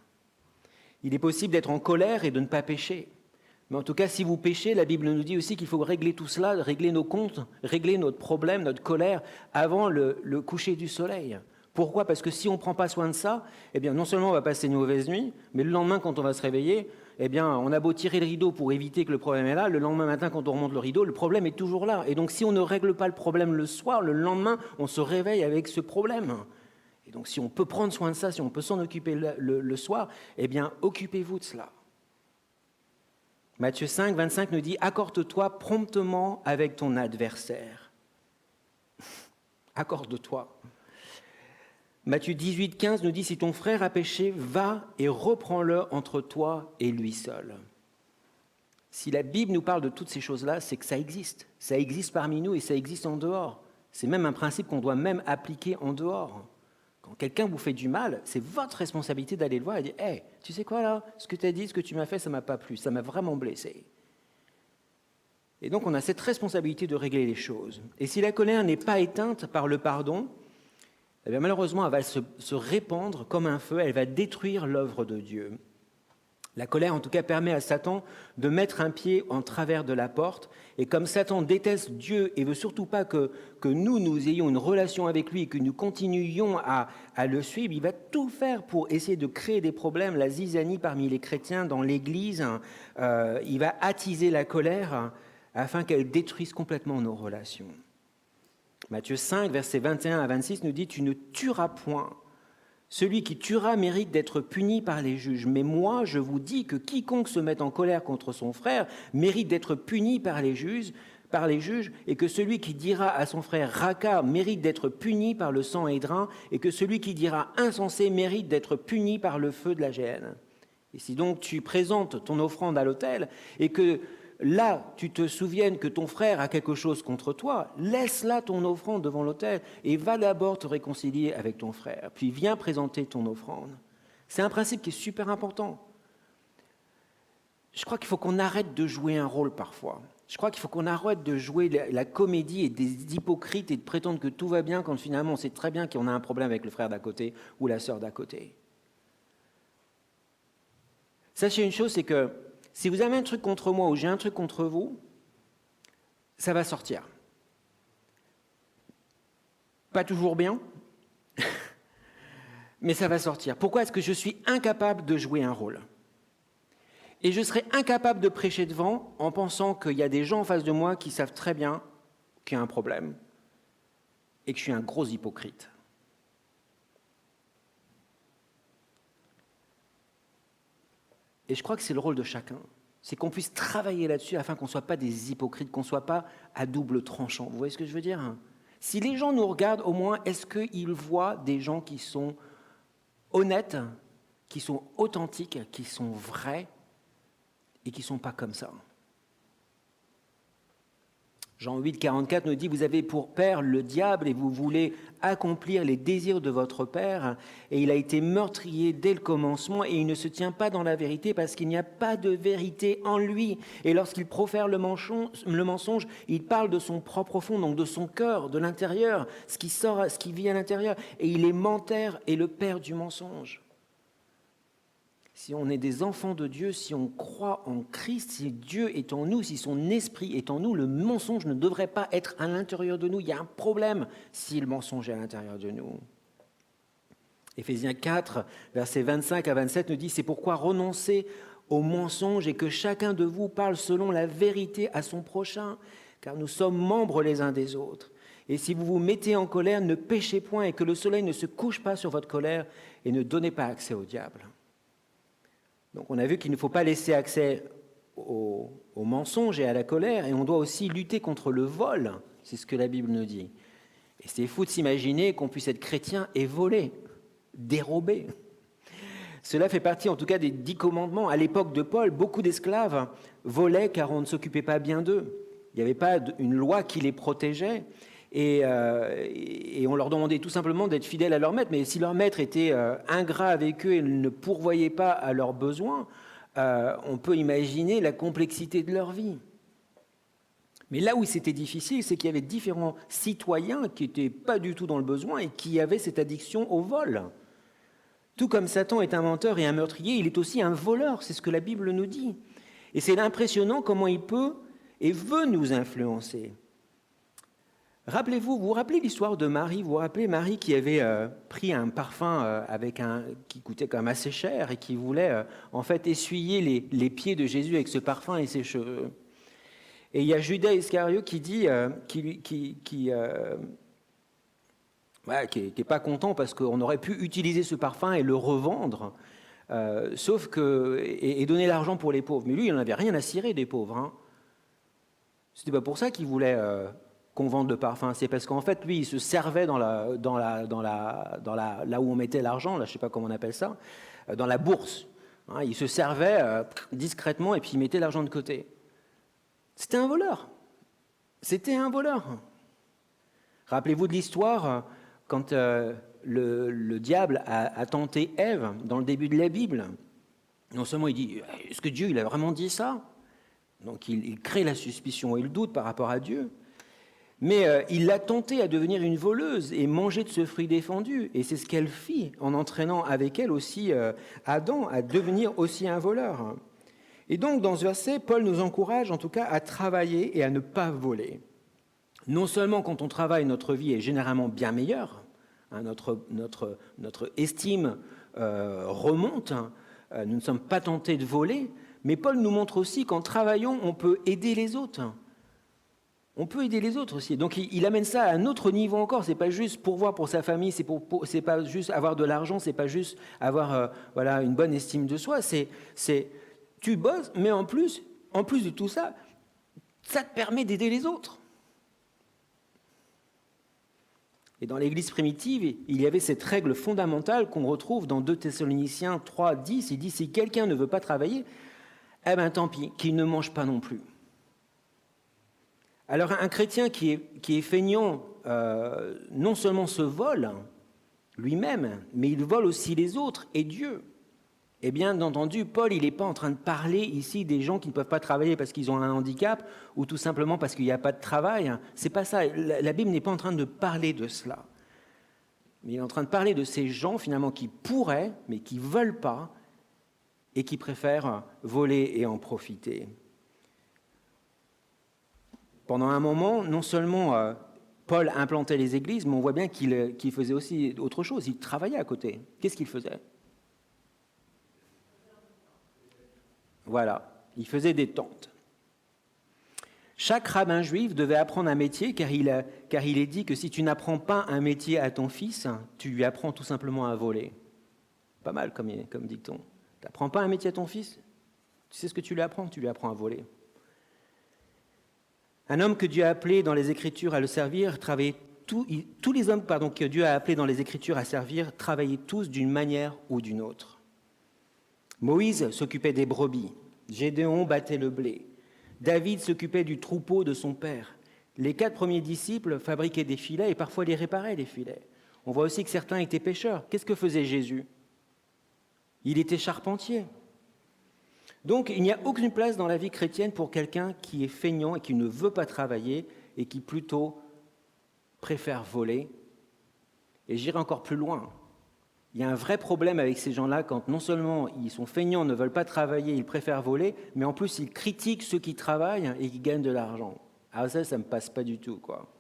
Il est possible d'être en colère et de ne pas pécher. Mais en tout cas, si vous péchez, la Bible nous dit aussi qu'il faut régler tout cela, régler nos comptes, régler notre problème, notre colère, avant le coucher du soleil. Pourquoi ? Parce que si on ne prend pas soin de ça, eh bien, non seulement on va passer une mauvaise nuit, mais le lendemain, quand on va se réveiller, eh bien, on a beau tirer le rideau pour éviter que le problème est là, le lendemain matin, quand on remonte le rideau, le problème est toujours là. Et donc, si on ne règle pas le problème le soir, le lendemain, on se réveille avec ce problème. Et donc, si on peut prendre soin de ça, si on peut s'en occuper le soir, eh bien, occupez-vous de cela. Matthieu 5, 25 nous dit « Accorde-toi promptement avec ton adversaire. » Accorde-toi. Matthieu 18, 15 nous dit « Si ton frère a péché, va et reprends-le entre toi et lui seul. » Si la Bible nous parle de toutes ces choses-là, c'est que ça existe. Ça existe parmi nous et ça existe en dehors. C'est même un principe qu'on doit même appliquer en dehors. Quand quelqu'un vous fait du mal, c'est votre responsabilité d'aller le voir et dire « Hey, tu sais quoi là ? Ce que tu as dit, ce que tu m'as fait, ça ne m'a pas plu, ça m'a vraiment blessé. » Et donc on a cette responsabilité de régler les choses. Et si la colère n'est pas éteinte par le pardon, eh bien, malheureusement, elle va se répandre comme un feu, elle va détruire l'œuvre de Dieu. La colère, en tout cas, permet à Satan de mettre un pied en travers de la porte. Et comme Satan déteste Dieu et veut surtout pas que nous ayons une relation avec lui et que nous continuions à le suivre, il va tout faire pour essayer de créer des problèmes, la zizanie parmi les chrétiens dans l'Église. Il va attiser la colère afin qu'elle détruise complètement nos relations. Matthieu 5, versets 21 à 26 nous dit « Tu ne tueras point. Celui qui tuera mérite d'être puni par les juges. Mais moi, je vous dis que quiconque se met en colère contre son frère mérite d'être puni par les juges, et que celui qui dira à son frère « Raka » mérite d'être puni par le sang Édrin, et que celui qui dira « Insensé » mérite d'être puni par le feu de la géhenne. Et si donc tu présentes ton offrande à l'autel, et que là, tu te souviennes que ton frère a quelque chose contre toi, laisse là ton offrande devant l'autel et va d'abord te réconcilier avec ton frère, puis viens présenter ton offrande. C'est un principe qui est super important. Je crois qu'il faut qu'on arrête de jouer un rôle parfois. Je crois qu'il faut qu'on arrête de jouer la comédie et des hypocrites et de prétendre que tout va bien quand finalement on sait très bien qu'on a un problème avec le frère d'à côté ou la sœur d'à côté. Sachez une chose, c'est que si vous avez un truc contre moi ou j'ai un truc contre vous, ça va sortir. Pas toujours bien, mais ça va sortir. Pourquoi est-ce que je suis incapable de jouer un rôle ? Et je serai incapable de prêcher devant en pensant qu'il y a des gens en face de moi qui savent très bien qu'il y a un problème et que je suis un gros hypocrite. Et je crois que c'est le rôle de chacun, c'est qu'on puisse travailler là-dessus afin qu'on ne soit pas des hypocrites, qu'on ne soit pas à double tranchant. Vous voyez ce que je veux dire ? Si les gens nous regardent, au moins, est-ce qu'ils voient des gens qui sont honnêtes, qui sont authentiques, qui sont vrais et qui ne sont pas comme ça ? Jean 8, 44 nous dit « Vous avez pour père le diable et vous voulez accomplir les désirs de votre père. Et il a été meurtrier dès le commencement et il ne se tient pas dans la vérité parce qu'il n'y a pas de vérité en lui. Et lorsqu'il profère le mensonge, il parle de son propre fond, donc de son cœur, de l'intérieur, ce qui sort, ce qui vit à l'intérieur. Et il est menteur et le père du mensonge. » Si on est des enfants de Dieu, si on croit en Christ, si Dieu est en nous, si son esprit est en nous, le mensonge ne devrait pas être à l'intérieur de nous. Il y a un problème si le mensonge est à l'intérieur de nous. Éphésiens 4, versets 25 à 27 nous dit « C'est pourquoi renoncez au mensonge et que chacun de vous parle selon la vérité à son prochain, car nous sommes membres les uns des autres. Et si vous vous mettez en colère, ne péchez point et que le soleil ne se couche pas sur votre colère et ne donnez pas accès au diable. Donc on a vu qu'il ne faut pas laisser accès au mensonge et à la colère, et on doit aussi lutter contre le vol, c'est ce que la Bible nous dit. Et c'est fou de s'imaginer qu'on puisse être chrétien et voler, dérober. Cela fait partie en tout cas des 10 commandements. À l'époque de Paul, beaucoup d'esclaves volaient car on ne s'occupait pas bien d'eux. Il n'y avait pas une loi qui les protégeait. Et on leur demandait tout simplement d'être fidèles à leur maître. Mais si leur maître était ingrat avec eux et ne pourvoyait pas à leurs besoins, on peut imaginer la complexité de leur vie. Mais là où c'était difficile, c'est qu'il y avait différents citoyens qui n'étaient pas du tout dans le besoin et qui avaient cette addiction au vol. Tout comme Satan est un menteur et un meurtrier, il est aussi un voleur, c'est ce que la Bible nous dit. Et c'est impressionnant comment il peut et veut nous influencer. Rappelez-vous, vous vous rappelez l'histoire de Marie, vous vous rappelez Marie qui avait pris un parfum qui coûtait quand même assez cher et qui voulait en fait essuyer les pieds de Jésus avec ce parfum et ses cheveux. Et il y a Judas Iscariot qui dit, qui n'est pas content parce qu'on aurait pu utiliser ce parfum et le revendre, sauf que et donner l'argent pour les pauvres. Mais lui, il n'en avait rien à cirer des pauvres. Hein. C'était pas pour ça qu'il voulait qu'on vende le parfum. C'est parce qu'en fait, lui, il se servait là où on mettait l'argent, là, je sais pas comment on appelle ça, dans la bourse. Hein, il se servait discrètement et puis il mettait l'argent de côté. C'était un voleur. C'était un voleur. Rappelez-vous de l'histoire quand le diable a tenté Ève dans le début de la Bible. Non seulement il dit « Est-ce que Dieu il a vraiment dit ça ?» Donc il crée la suspicion et le doute par rapport à Dieu. Mais il l'a tentée à devenir une voleuse et manger de ce fruit défendu. Et c'est ce qu'elle fit en entraînant avec elle aussi Adam à devenir aussi un voleur. Et donc dans ce verset, Paul nous encourage en tout cas à travailler et à ne pas voler. Non seulement quand on travaille, notre vie est généralement bien meilleure, hein, notre estime remonte, hein, nous ne sommes pas tentés de voler, mais Paul nous montre aussi qu'en travaillant, on peut aider les autres. On peut aider les autres aussi. Donc il amène ça à un autre niveau encore. C'est pas juste pourvoir pour sa famille, c'est pas juste avoir de l'argent, c'est pas juste avoir une bonne estime de soi. C'est tu bosses, mais en plus de tout ça, ça te permet d'aider les autres. Et dans l'Église primitive, il y avait cette règle fondamentale qu'on retrouve dans 2 Thessaloniciens 3, 10. Il dit, si quelqu'un ne veut pas travailler, eh bien tant pis, qu'il ne mange pas non plus. Alors un chrétien qui est feignant, non seulement se vole lui-même, mais il vole aussi les autres et Dieu. Et bien entendu, Paul, il n'est pas en train de parler ici des gens qui ne peuvent pas travailler parce qu'ils ont un handicap ou tout simplement parce qu'il n'y a pas de travail. C'est pas ça. La Bible n'est pas en train de parler de cela. Mais il est en train de parler de ces gens finalement qui pourraient, mais qui ne veulent pas et qui préfèrent voler et en profiter. Pendant un moment, non seulement Paul implantait les églises, mais on voit bien qu'il faisait aussi autre chose. Il travaillait à côté. Qu'est-ce qu'il faisait ? Voilà, il faisait des tentes. Chaque rabbin juif devait apprendre un métier, car il est dit que si tu n'apprends pas un métier à ton fils, tu lui apprends tout simplement à voler. Pas mal comme dicton. Tu n'apprends pas un métier à ton fils, tu sais ce que tu lui apprends à voler. Un homme que Dieu a appelé dans les Écritures à le servir, tous les hommes que Dieu a appelés dans les Écritures à servir, travaillaient tous d'une manière ou d'une autre. Moïse s'occupait des brebis, Gédéon battait le blé, David s'occupait du troupeau de son père. Les 4 premiers disciples fabriquaient des filets et parfois les réparaient, les filets. On voit aussi que certains étaient pêcheurs. Qu'est-ce que faisait Jésus ? Il était charpentier. Donc il n'y a aucune place dans la vie chrétienne pour quelqu'un qui est feignant et qui ne veut pas travailler et qui plutôt préfère voler. Et j'irai encore plus loin. Il y a un vrai problème avec ces gens-là quand non seulement ils sont feignants, ne veulent pas travailler, ils préfèrent voler, mais en plus ils critiquent ceux qui travaillent et qui gagnent de l'argent. Alors ça ne me passe pas du tout, quoi.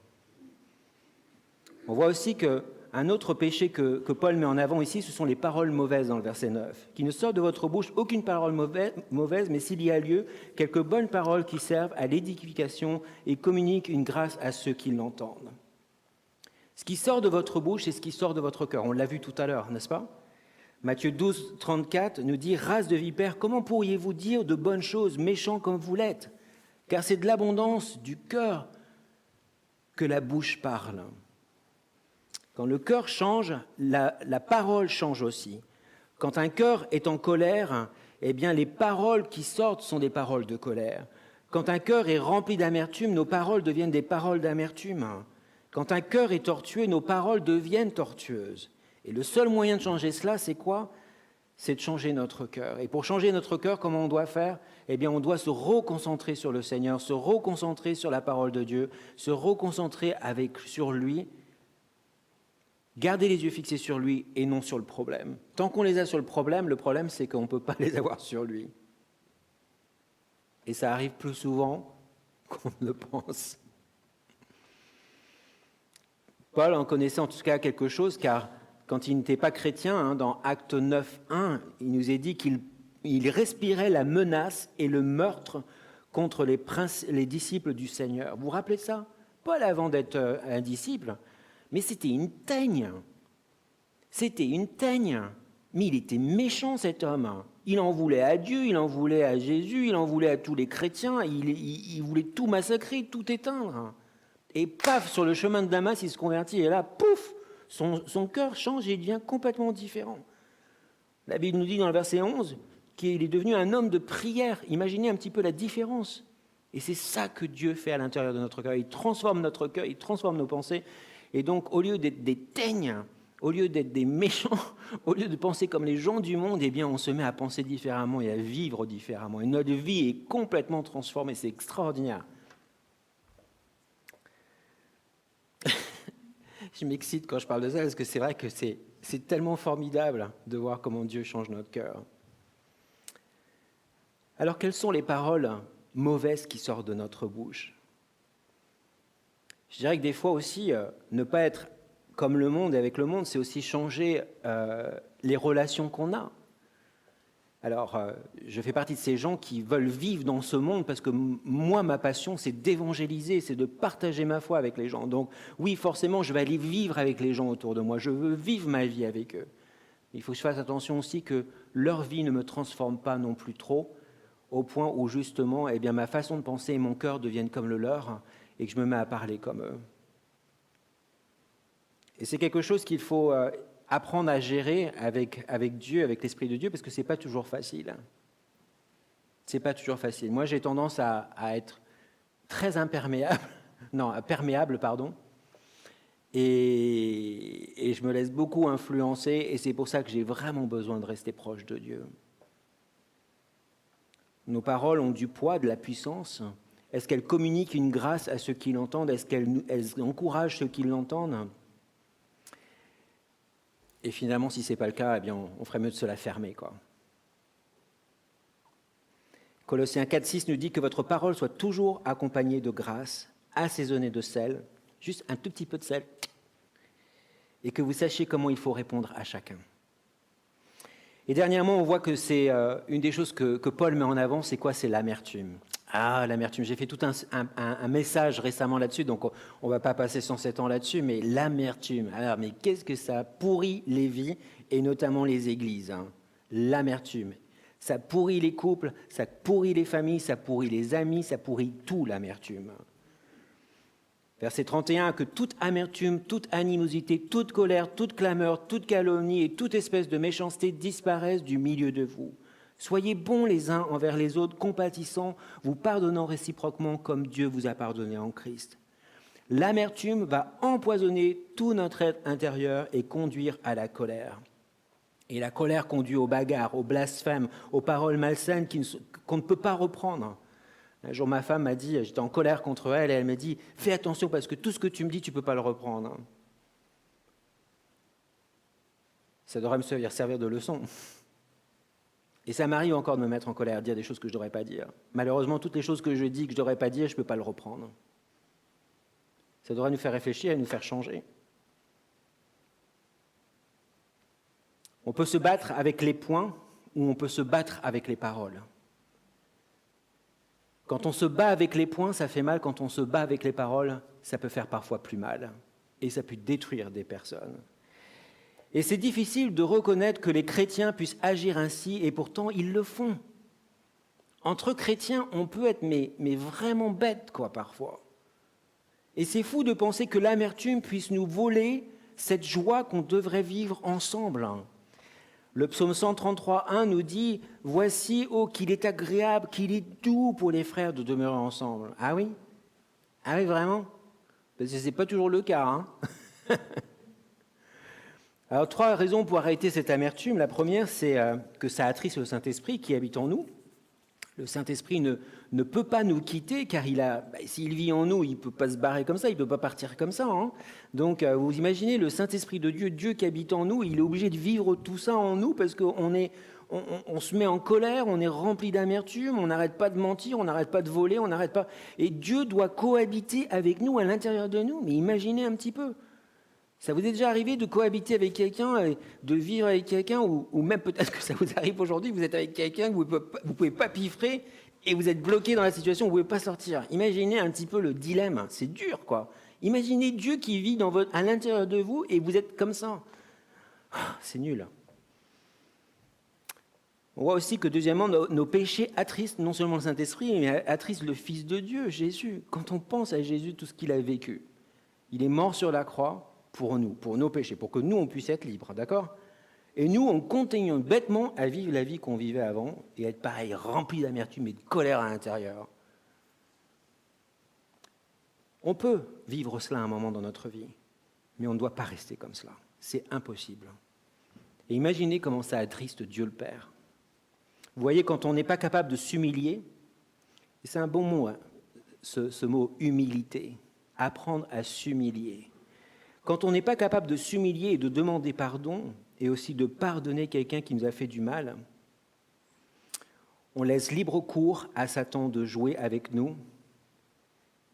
On voit aussi qu'un autre péché que Paul met en avant ici, ce sont les paroles mauvaises dans le verset 9. « Qu'il ne sorte de votre bouche aucune parole mauvaise, mais s'il y a lieu, quelques bonnes paroles qui servent à l'édification et communiquent une grâce à ceux qui l'entendent. » Ce qui sort de votre bouche, c'est ce qui sort de votre cœur. On l'a vu tout à l'heure, n'est-ce pas? Matthieu 12, 34 nous dit « Race de vipères, comment pourriez-vous dire de bonnes choses, méchants comme vous l'êtes? Car c'est de l'abondance du cœur que la bouche parle. » Quand le cœur change, la parole change aussi. Quand un cœur est en colère, eh bien les paroles qui sortent sont des paroles de colère. Quand un cœur est rempli d'amertume, nos paroles deviennent des paroles d'amertume. Quand un cœur est tortueux, nos paroles deviennent tortueuses. Et le seul moyen de changer cela, c'est quoi? C'est de changer notre cœur. Et pour changer notre cœur, comment on doit faire? Eh bien, on doit se reconcentrer sur le Seigneur, se reconcentrer sur la parole de Dieu, se reconcentrer sur lui, garder les yeux fixés sur lui et non sur le problème. Tant qu'on les a sur le problème, c'est qu'on ne peut pas les avoir sur lui. Et ça arrive plus souvent qu'on ne le pense. Paul en connaissait en tout cas quelque chose, car quand il n'était pas chrétien, dans Actes 9, 1, il nous est dit qu'il respirait la menace et le meurtre contre les disciples du Seigneur. Vous vous rappelez de ça? Paul, avant d'être un disciple, mais c'était une teigne. C'était une teigne. Mais il était méchant, cet homme. Il en voulait à Dieu, il en voulait à Jésus, il en voulait à tous les chrétiens. Il voulait tout massacrer, tout éteindre. Et paf, sur le chemin de Damas, il se convertit. Et là, pouf, son cœur change et il devient complètement différent. La Bible nous dit dans le verset 11 qu'il est devenu un homme de prière. Imaginez un petit peu la différence. Et c'est ça que Dieu fait à l'intérieur de notre cœur. Il transforme notre cœur, il transforme nos pensées. Et donc, au lieu d'être des teignes, au lieu d'être des méchants, au lieu de penser comme les gens du monde, eh bien, on se met à penser différemment et à vivre différemment. Et notre vie est complètement transformée. C'est extraordinaire. Je m'excite quand je parle de ça, parce que c'est vrai que c'est tellement formidable de voir comment Dieu change notre cœur. Alors, quelles sont les paroles mauvaises qui sortent de notre bouche? Je dirais que des fois aussi, ne pas être comme le monde et avec le monde, c'est aussi changer les relations qu'on a. Alors, je fais partie de ces gens qui veulent vivre dans ce monde parce que moi, ma passion, c'est d'évangéliser, c'est de partager ma foi avec les gens. Donc, oui, forcément, je vais aller vivre avec les gens autour de moi. Je veux vivre ma vie avec eux. Il faut que je fasse attention aussi que leur vie ne me transforme pas non plus trop, au point où, justement, eh bien, ma façon de penser et mon cœur deviennent comme le leur et que je me mets à parler comme eux. Et c'est quelque chose qu'il faut apprendre à gérer avec Dieu, avec l'Esprit de Dieu, parce que ce n'est pas toujours facile. Ce n'est pas toujours facile. Moi, j'ai tendance à être très perméable, et je me laisse beaucoup influencer, et c'est pour ça que j'ai vraiment besoin de rester proche de Dieu. Nos paroles ont du poids, de la puissance. Est-ce qu'elles communiquent une grâce à ceux qui l'entendent? Est-ce qu'elles encouragent ceux qui l'entendent? Et finalement, si ce n'est pas le cas, eh bien, on ferait mieux de se la fermer, quoi. Colossiens 4,6 nous dit que votre parole soit toujours accompagnée de grâce, assaisonnée de sel, juste un tout petit peu de sel, et que vous sachiez comment il faut répondre à chacun. Et dernièrement, on voit que c'est une des choses que Paul met en avant, c'est quoi? C'est l'amertume. Ah, l'amertume. J'ai fait tout un message récemment là-dessus, donc on ne va pas passer 107 ans là-dessus, mais l'amertume. Alors, mais qu'est-ce que ça pourrit les vies, et notamment les églises, hein? L'amertume. Ça pourrit les couples, ça pourrit les familles, ça pourrit les amis, ça pourrit tout, l'amertume. Verset 31, que toute amertume, toute animosité, toute colère, toute clameur, toute calomnie et toute espèce de méchanceté disparaissent du milieu de vous. Soyez bons les uns envers les autres, compatissants, vous pardonnant réciproquement comme Dieu vous a pardonné en Christ. L'amertume va empoisonner tout notre être intérieur et conduire à la colère. Et la colère conduit aux bagarres, aux blasphèmes, aux paroles malsaines qu'on ne peut pas reprendre. Un jour, ma femme m'a dit, j'étais en colère contre elle, et elle m'a dit « Fais attention parce que tout ce que tu me dis, tu ne peux pas le reprendre. » Ça devrait me servir de leçon. Et ça m'arrive encore de me mettre en colère, de dire des choses que je ne devrais pas dire. Malheureusement, toutes les choses que je dis que je ne devrais pas dire, je ne peux pas le reprendre. Ça devrait nous faire réfléchir et nous faire changer. On peut se battre avec les poings ou on peut se battre avec les paroles. Quand on se bat avec les poings, ça fait mal. Quand on se bat avec les paroles, ça peut faire parfois plus mal. et ça a pu détruire des personnes. Et c'est difficile de reconnaître que les chrétiens puissent agir ainsi, et pourtant ils le font. Entre chrétiens, on peut être mais vraiment bête, quoi, parfois. Et c'est fou de penser que l'amertume puisse nous voler cette joie qu'on devrait vivre ensemble. Le psaume 133:1 nous dit « Voici, oh, qu'il est agréable, qu'il est doux pour les frères de demeurer ensemble. » Ah oui? Ah oui, vraiment? Parce que ce n'est pas toujours le cas. Hein. Alors, 3 raisons pour arrêter cette amertume. La première, c'est que ça attriste le Saint-Esprit qui habite en nous. Le Saint-Esprit ne peut pas nous quitter, car s'il vit en nous, il ne peut pas se barrer comme ça, il ne peut pas partir comme ça. Hein. Donc, vous imaginez, le Saint-Esprit de Dieu, Dieu qui habite en nous, il est obligé de vivre tout ça en nous, parce qu'on se met en colère, on est rempli d'amertume, on n'arrête pas de mentir, on n'arrête pas de voler, on n'arrête pas... Et Dieu doit cohabiter avec nous, à l'intérieur de nous. Mais imaginez un petit peu. Ça vous est déjà arrivé de cohabiter avec quelqu'un, de vivre avec quelqu'un, ou même peut-être que ça vous arrive aujourd'hui, vous êtes avec quelqu'un que vous ne pouvez pas piffrer et vous êtes bloqué dans la situation, vous ne pouvez pas sortir. Imaginez un petit peu le dilemme, c'est dur quoi. Imaginez Dieu qui vit à l'intérieur de vous et vous êtes comme ça. C'est nul. On voit aussi que deuxièmement, nos péchés attristent non seulement le Saint-Esprit, mais attristent le Fils de Dieu, Jésus. Quand on pense à Jésus, tout ce qu'il a vécu, il est mort sur la croix, pour nous, pour nos péchés, pour que nous, on puisse être libres, d'accord? Et nous, on continue bêtement à vivre la vie qu'on vivait avant et être pareil, rempli d'amertume et de colère à l'intérieur. On peut vivre cela à un moment dans notre vie, mais on ne doit pas rester comme cela. C'est impossible. Et imaginez comment ça attriste Dieu le Père. Vous voyez, quand on n'est pas capable de s'humilier, et c'est un bon mot, hein, ce mot humilité, apprendre à s'humilier. Quand on n'est pas capable de s'humilier et de demander pardon, et aussi de pardonner quelqu'un qui nous a fait du mal, on laisse libre cours à Satan de jouer avec nous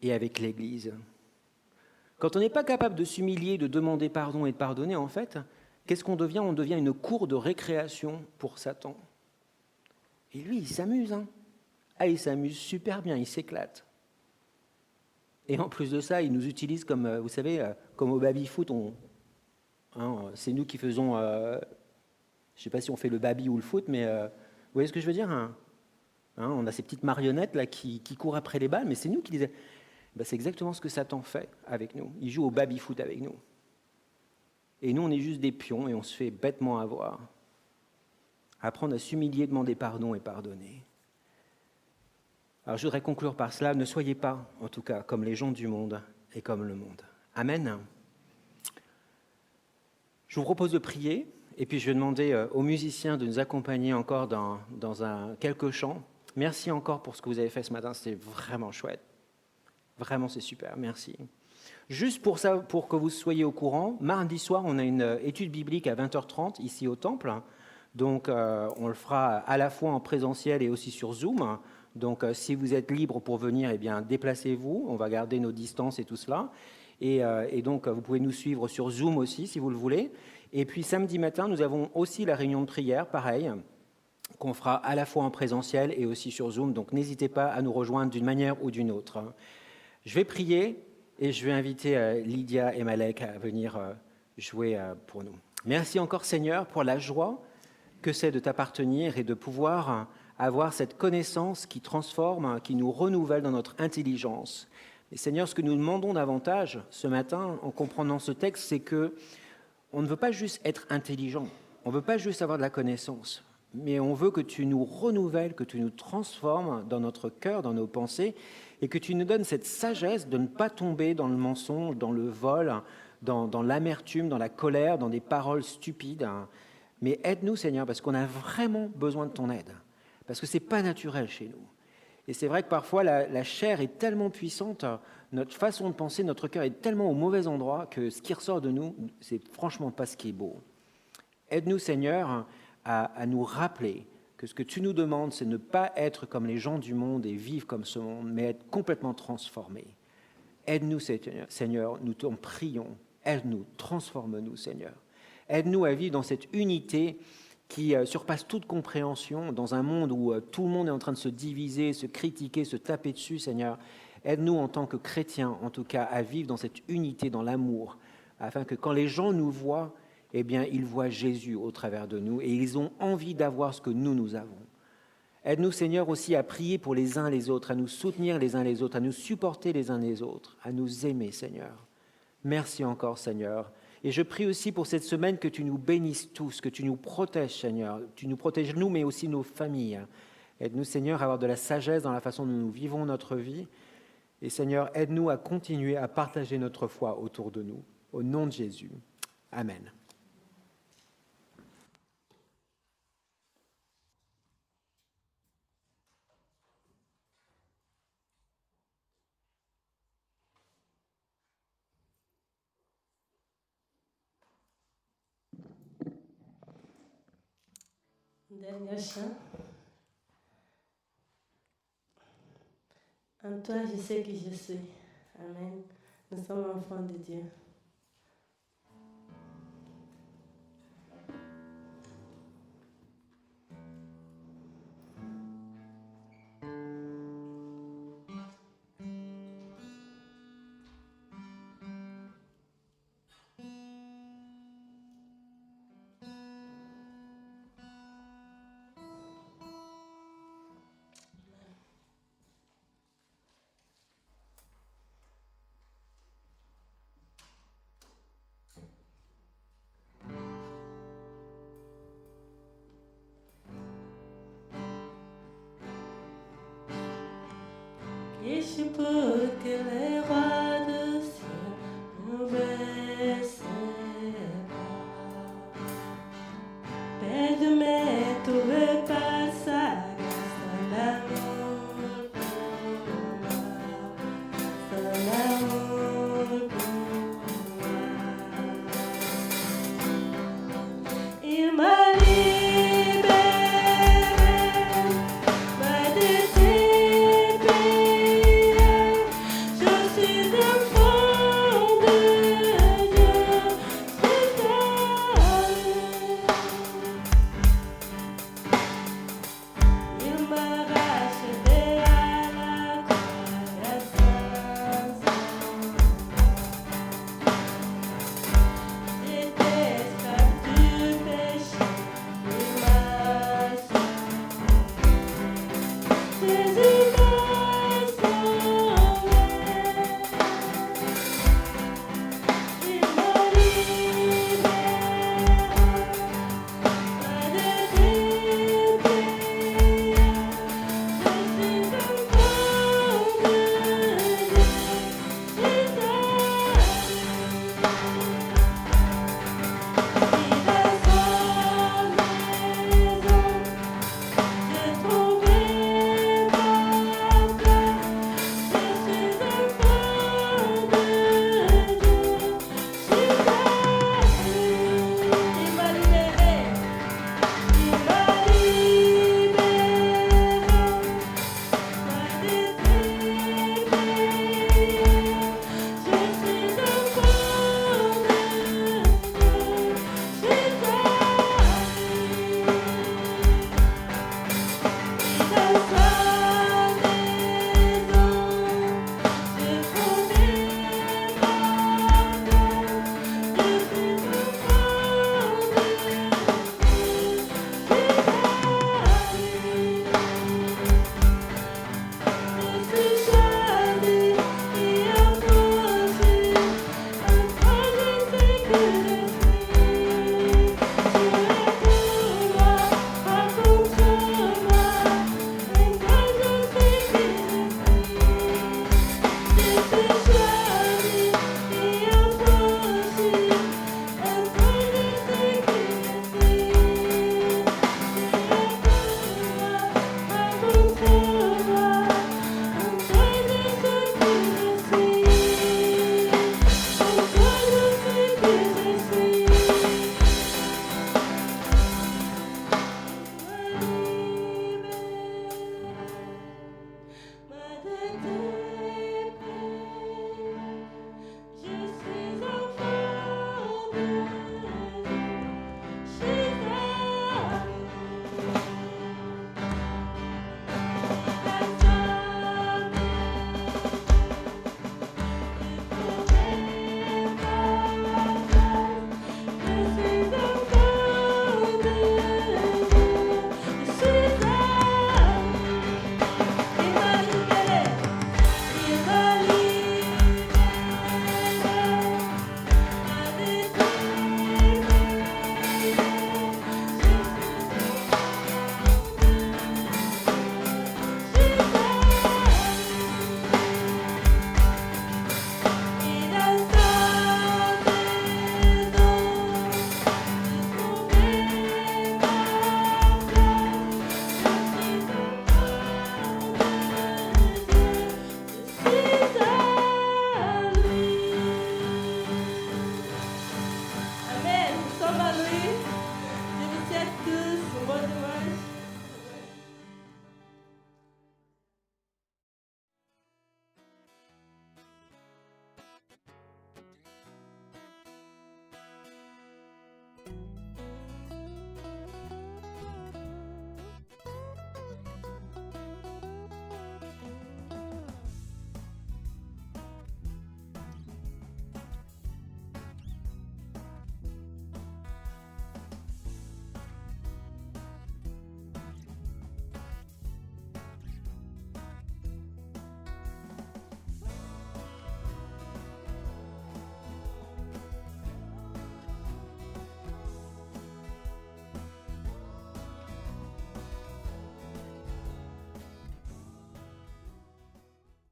et avec l'Église. Quand on n'est pas capable de s'humilier, de demander pardon et de pardonner, en fait, qu'est-ce qu'on devient? On devient une cour de récréation pour Satan. Et lui, il s'amuse. Hein. Ah, il s'amuse super bien, il s'éclate. Et en plus de ça, il nous utilise comme, vous savez, comme au baby-foot, c'est nous qui faisons, je ne sais pas si on fait le baby ou le foot, mais vous voyez ce que je veux dire hein, on a ces petites marionnettes là qui courent après les balles, mais c'est nous qui les... c'est exactement ce que Satan fait avec nous. Il joue au baby-foot avec nous. Et nous, on est juste des pions et on se fait bêtement avoir. Apprendre à s'humilier, demander pardon et pardonner. Alors je voudrais conclure par cela, ne soyez pas, en tout cas, comme les gens du monde et comme le monde. Amen. Je vous propose de prier, et puis je vais demander aux musiciens de nous accompagner encore dans quelques chants. Merci encore pour ce que vous avez fait ce matin, c'était vraiment chouette. Vraiment, c'est super, merci. Juste pour ça, pour que vous soyez au courant, mardi soir, on a une étude biblique à 20h30 ici au Temple. Donc, on le fera à la fois en présentiel et aussi sur Zoom. Donc, si vous êtes libre pour venir, eh bien, déplacez-vous. On va garder nos distances et tout cela. Et donc, vous pouvez nous suivre sur Zoom aussi, si vous le voulez. Et puis, samedi matin, nous avons aussi la réunion de prière, pareil, qu'on fera à la fois en présentiel et aussi sur Zoom. Donc, n'hésitez pas à nous rejoindre d'une manière ou d'une autre. Je vais prier et je vais inviter Lydia et Malek à venir jouer pour nous. Merci encore, Seigneur, pour la joie que c'est de t'appartenir et de pouvoir avoir cette connaissance qui transforme, qui nous renouvelle dans notre intelligence. Et Seigneur, ce que nous demandons davantage ce matin, en comprenant ce texte, c'est que on ne veut pas juste être intelligent, on ne veut pas juste avoir de la connaissance, mais on veut que tu nous renouvelles, que tu nous transformes dans notre cœur, dans nos pensées, et que tu nous donnes cette sagesse de ne pas tomber dans le mensonge, dans le vol, dans l'amertume, dans la colère, dans des paroles stupides. Mais aide-nous, Seigneur, parce qu'on a vraiment besoin de ton aide. Parce que ce n'est pas naturel chez nous. Et c'est vrai que parfois, la chair est tellement puissante, notre façon de penser, notre cœur est tellement au mauvais endroit que ce qui ressort de nous, c'est franchement pas ce qui est beau. Aide-nous, Seigneur, à nous rappeler que ce que tu nous demandes, c'est ne pas être comme les gens du monde et vivre comme ce monde, mais être complètement transformés. Aide-nous, Seigneur, nous t'en prions. Aide-nous, transforme-nous, Seigneur. Aide-nous à vivre dans cette unité qui surpasse toute compréhension, dans un monde où tout le monde est en train de se diviser, se critiquer, se taper dessus, Seigneur. Aide-nous en tant que chrétiens, en tout cas, à vivre dans cette unité, dans l'amour, afin que quand les gens nous voient, eh bien, ils voient Jésus au travers de nous et ils ont envie d'avoir ce que nous avons. Aide-nous, Seigneur, aussi à prier pour les uns les autres, à nous soutenir les uns les autres, à nous supporter les uns les autres, à nous aimer, Seigneur. Merci encore, Seigneur. Et je prie aussi pour cette semaine que tu nous bénisses tous, que tu nous protèges, Seigneur. Tu nous protèges, nous, mais aussi nos familles. Aide-nous, Seigneur, à avoir de la sagesse dans la façon dont nous vivons notre vie. Et Seigneur, aide-nous à continuer à partager notre foi autour de nous. Au nom de Jésus. Amen. Dernier chant. En toi, je sais qui je suis. Amen. Nous sommes enfants de Dieu. Et je peux que les rois du ciel nous baissent pas. Père de mes trouver pas sa grâce, son amour pour moi, son amour pour moi. Il m'a libéré, m'a délivré. Jésus.